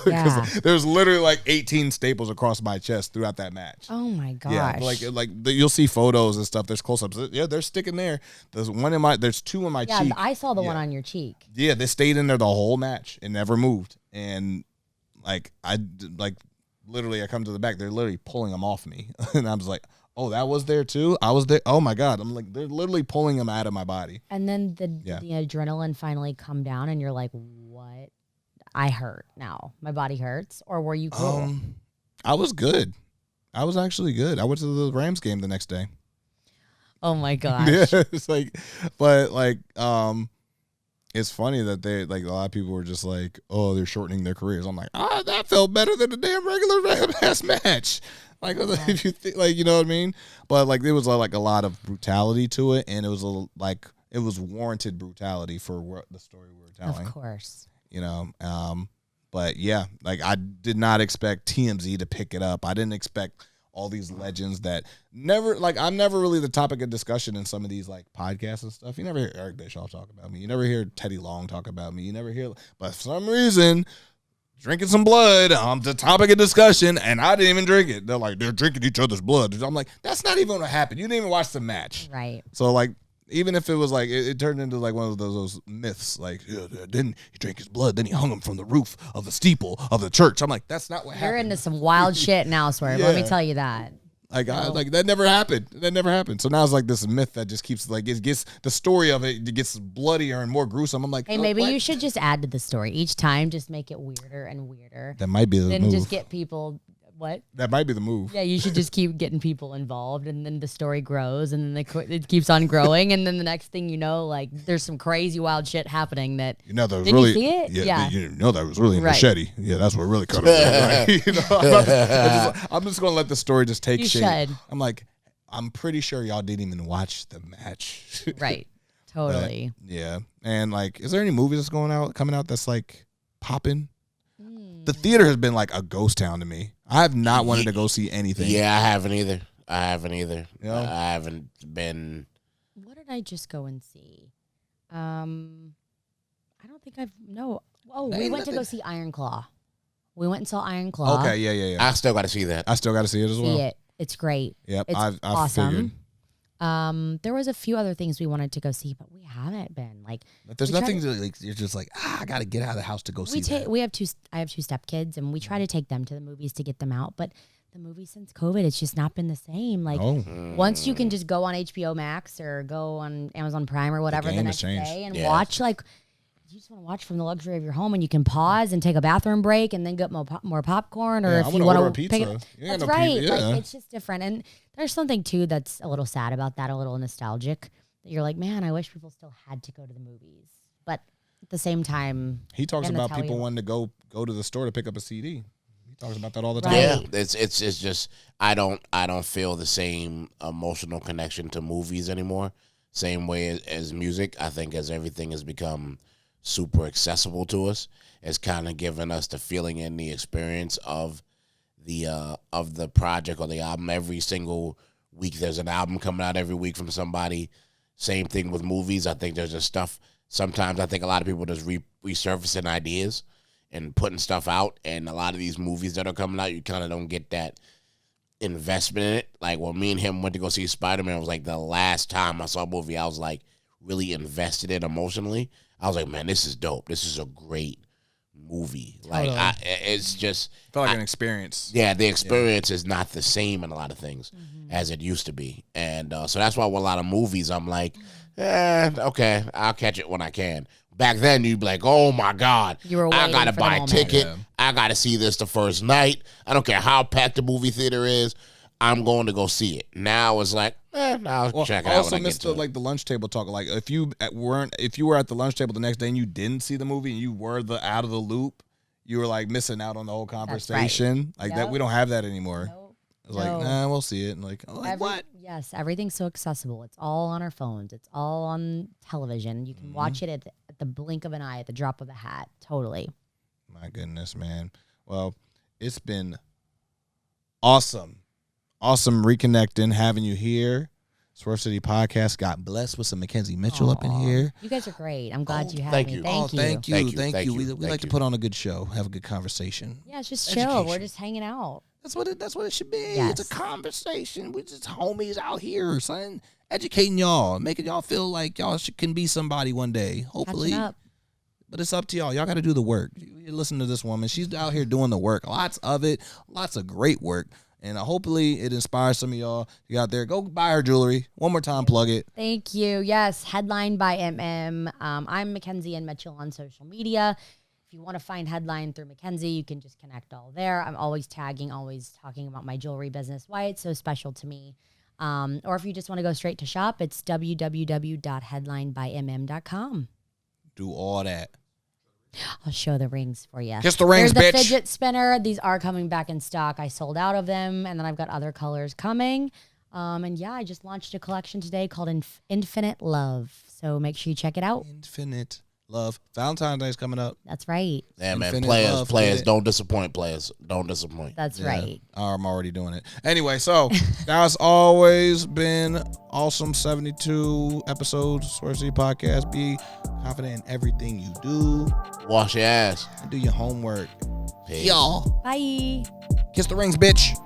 Yeah. There's literally like 18 staples across my chest throughout that match. Oh my gosh. Yeah, you'll see photos and stuff. There's close-ups. Yeah, they're sticking there. There's two in my cheek. Yeah, I saw the one on your cheek. Yeah, they stayed in there the whole match. It never moved. And literally I come to the back. They're literally pulling them off me. And I was like, oh, that was there too? I was there. Oh my God. I'm like, they're literally pulling them out of my body. And then the adrenaline finally come down and you're like, what? I hurt now. My body hurts. Or were you cool? I was good. I was actually good. I went to the Rams game the next day. Oh my gosh. Yeah, it's like, but like, it's funny that they like a lot of people were just like, oh, they're shortening their careers. I'm like, that felt better than a damn regular ass match. Like, if you think, like, you know what I mean? But like, there was like a lot of brutality to it, and it was it was warranted brutality for what the story we were telling. Of course. You know, but yeah, like I did not expect TMZ to pick it up. I didn't expect all these legends that I'm never really the topic of discussion in some of these like podcasts and stuff. You never hear Eric Bischoff talk about me. You never hear Teddy Long talk about me. You never hear, but for some reason, drinking some blood, the topic of discussion, and I didn't even drink it. They're like, they're drinking each other's blood. I'm like, that's not even what happened. You didn't even watch the match. Right. So like, even if it was like, it turned into like one of those myths, like, then he drank his blood, then he hung him from the roof of the steeple of the church. I'm like, that's not what happened. You're into some wild shit now, Swerve. Let me tell you that. Like, that never happened. That never happened. So now it's like this myth that just keeps like, it gets the story of it gets bloodier and more gruesome. I'm like, hey, maybe you should just add to the story each time. Just make it weirder and weirder. That might be the move. Then just get people. What? That might be the move. Yeah, you should just keep getting people involved, and then the story grows, and then it keeps on growing, and then the next thing you know, like there's some crazy wild shit happening that. You know that was did really. You see it? Yeah. You know that was really a machete. Yeah, that's what really cut it. Right? You know, I'm just gonna let the story just take shape. Should. I'm like, I'm pretty sure y'all didn't even watch the match. Right. Totally. But, yeah, and like, is there any movies that's coming out that's like popping? The theater has been like a ghost town to me. I have not wanted to go see anything. Yeah, I haven't either. Yeah. I haven't been. What did I just go and see? I don't think we went to go see Iron Claw. We went and saw Iron Claw. Okay, yeah. I still got to see that. I still got to see it as well. See it. It's great. Yep, It's I've awesome. figured. There was a few other things we wanted to go see, but we haven't been like. But there's nothing to like. You're just like, I got to get out of the house to go see that. We have I have two stepkids, and we try to take them to the movies to get them out. But the movies since COVID, it's just not been the same. Like once you can just go on HBO Max or go on Amazon Prime or whatever the next day and watch like. You just want to watch from the luxury of your home, and you can pause and take a bathroom break, and then get more popcorn, or if you want to pick it. That's right. Yeah. Like, it's just different, and there's something too that's a little sad about that, a little nostalgic. That you're like, man, I wish people still had to go to the movies, but at the same time, he talks about people wanting to go to the store to pick up a CD. He talks about that all the time. Yeah, it's just I don't feel the same emotional connection to movies anymore. Same way as music. I think as everything has become super accessible to us, it's kind of given us the feeling and the experience of the project or the album. Every single week there's an album coming out every week from somebody. Same thing with movies. I think there's just stuff. Sometimes I think a lot of people just resurfacing ideas and putting stuff out, and a lot of these movies that are coming out, you kind of don't get that investment in it. Like when me and him went to go see Spider-Man, it was like the last time I saw a movie I was like really invested in emotionally. I was like, man, this is dope. This is a great movie. Like, it's just felt like an experience. Yeah, the experience is not the same in a lot of things as it used to be, and so that's why with a lot of movies, I'm like, okay, I'll catch it when I can. Back then, you'd be like, oh my God, I gotta buy a ticket. Yeah. I gotta see this the first night. I don't care how packed the movie theater is. I'm going to go see it. Now it's like, I'll check it out. Also missed the lunch table talk. Like if you were at the lunch table the next day and you didn't see the movie and you were out of the loop, you were like missing out on the whole conversation. Right. Like that, we don't have that anymore. Nope. It's like, nah, we'll see it. And like, oh, like what? Yes, everything's so accessible. It's all on our phones. It's all on television. You can watch it at the blink of an eye, at the drop of a hat. Totally. My goodness, man. Well, it's been awesome. Awesome reconnecting, having you here. Swerve City Podcast got blessed with some McKenzie MItchell up in here. You guys are great. I'm glad you had thank me. you. Thank you. Thank you. We like to put on a good show, have a good conversation. Yeah, it's just chill. We're just hanging out. That's what it should be. Yes. It's a conversation. We just homies out here, son. Educating y'all, making y'all feel like y'all can be somebody one day, hopefully. Catching up. But it's up to y'all. Y'all got to do the work. You listen to this woman. She's out here doing the work. Lots of it. Lots of great work. And hopefully it inspires some of y'all to get out there. Go buy her jewelry. One more time, plug it. Thank you. Yes, Headline by MM. I'm McKenzie and MItchell on social media. If you want to find Headline through McKenzie, you can just connect all there. I'm always tagging, always talking about my jewelry business, why it's so special to me. Or if you just want to go straight to shop, it's www.headlinebymm.com. Do all that. I'll show the rings for you. Kiss the rings, There's bitch. the fidget spinner. These are coming back in stock. I sold out of them, and then I've got other colors coming. And yeah, I just launched a collection today called Infinite Love. So make sure you check it out. Infinite Love. Valentine's Day's coming up. That's right. Yeah, man. Infinite Players, love, don't disappoint. Players, don't disappoint. That's Yeah. right. I'm already doing it. Anyway, so that's always been awesome 72 episodes. Swerve City Podcast. Be confident in everything you do. Wash your ass. And do your homework. Peace. Y'all. Bye. Kiss the rings, bitch.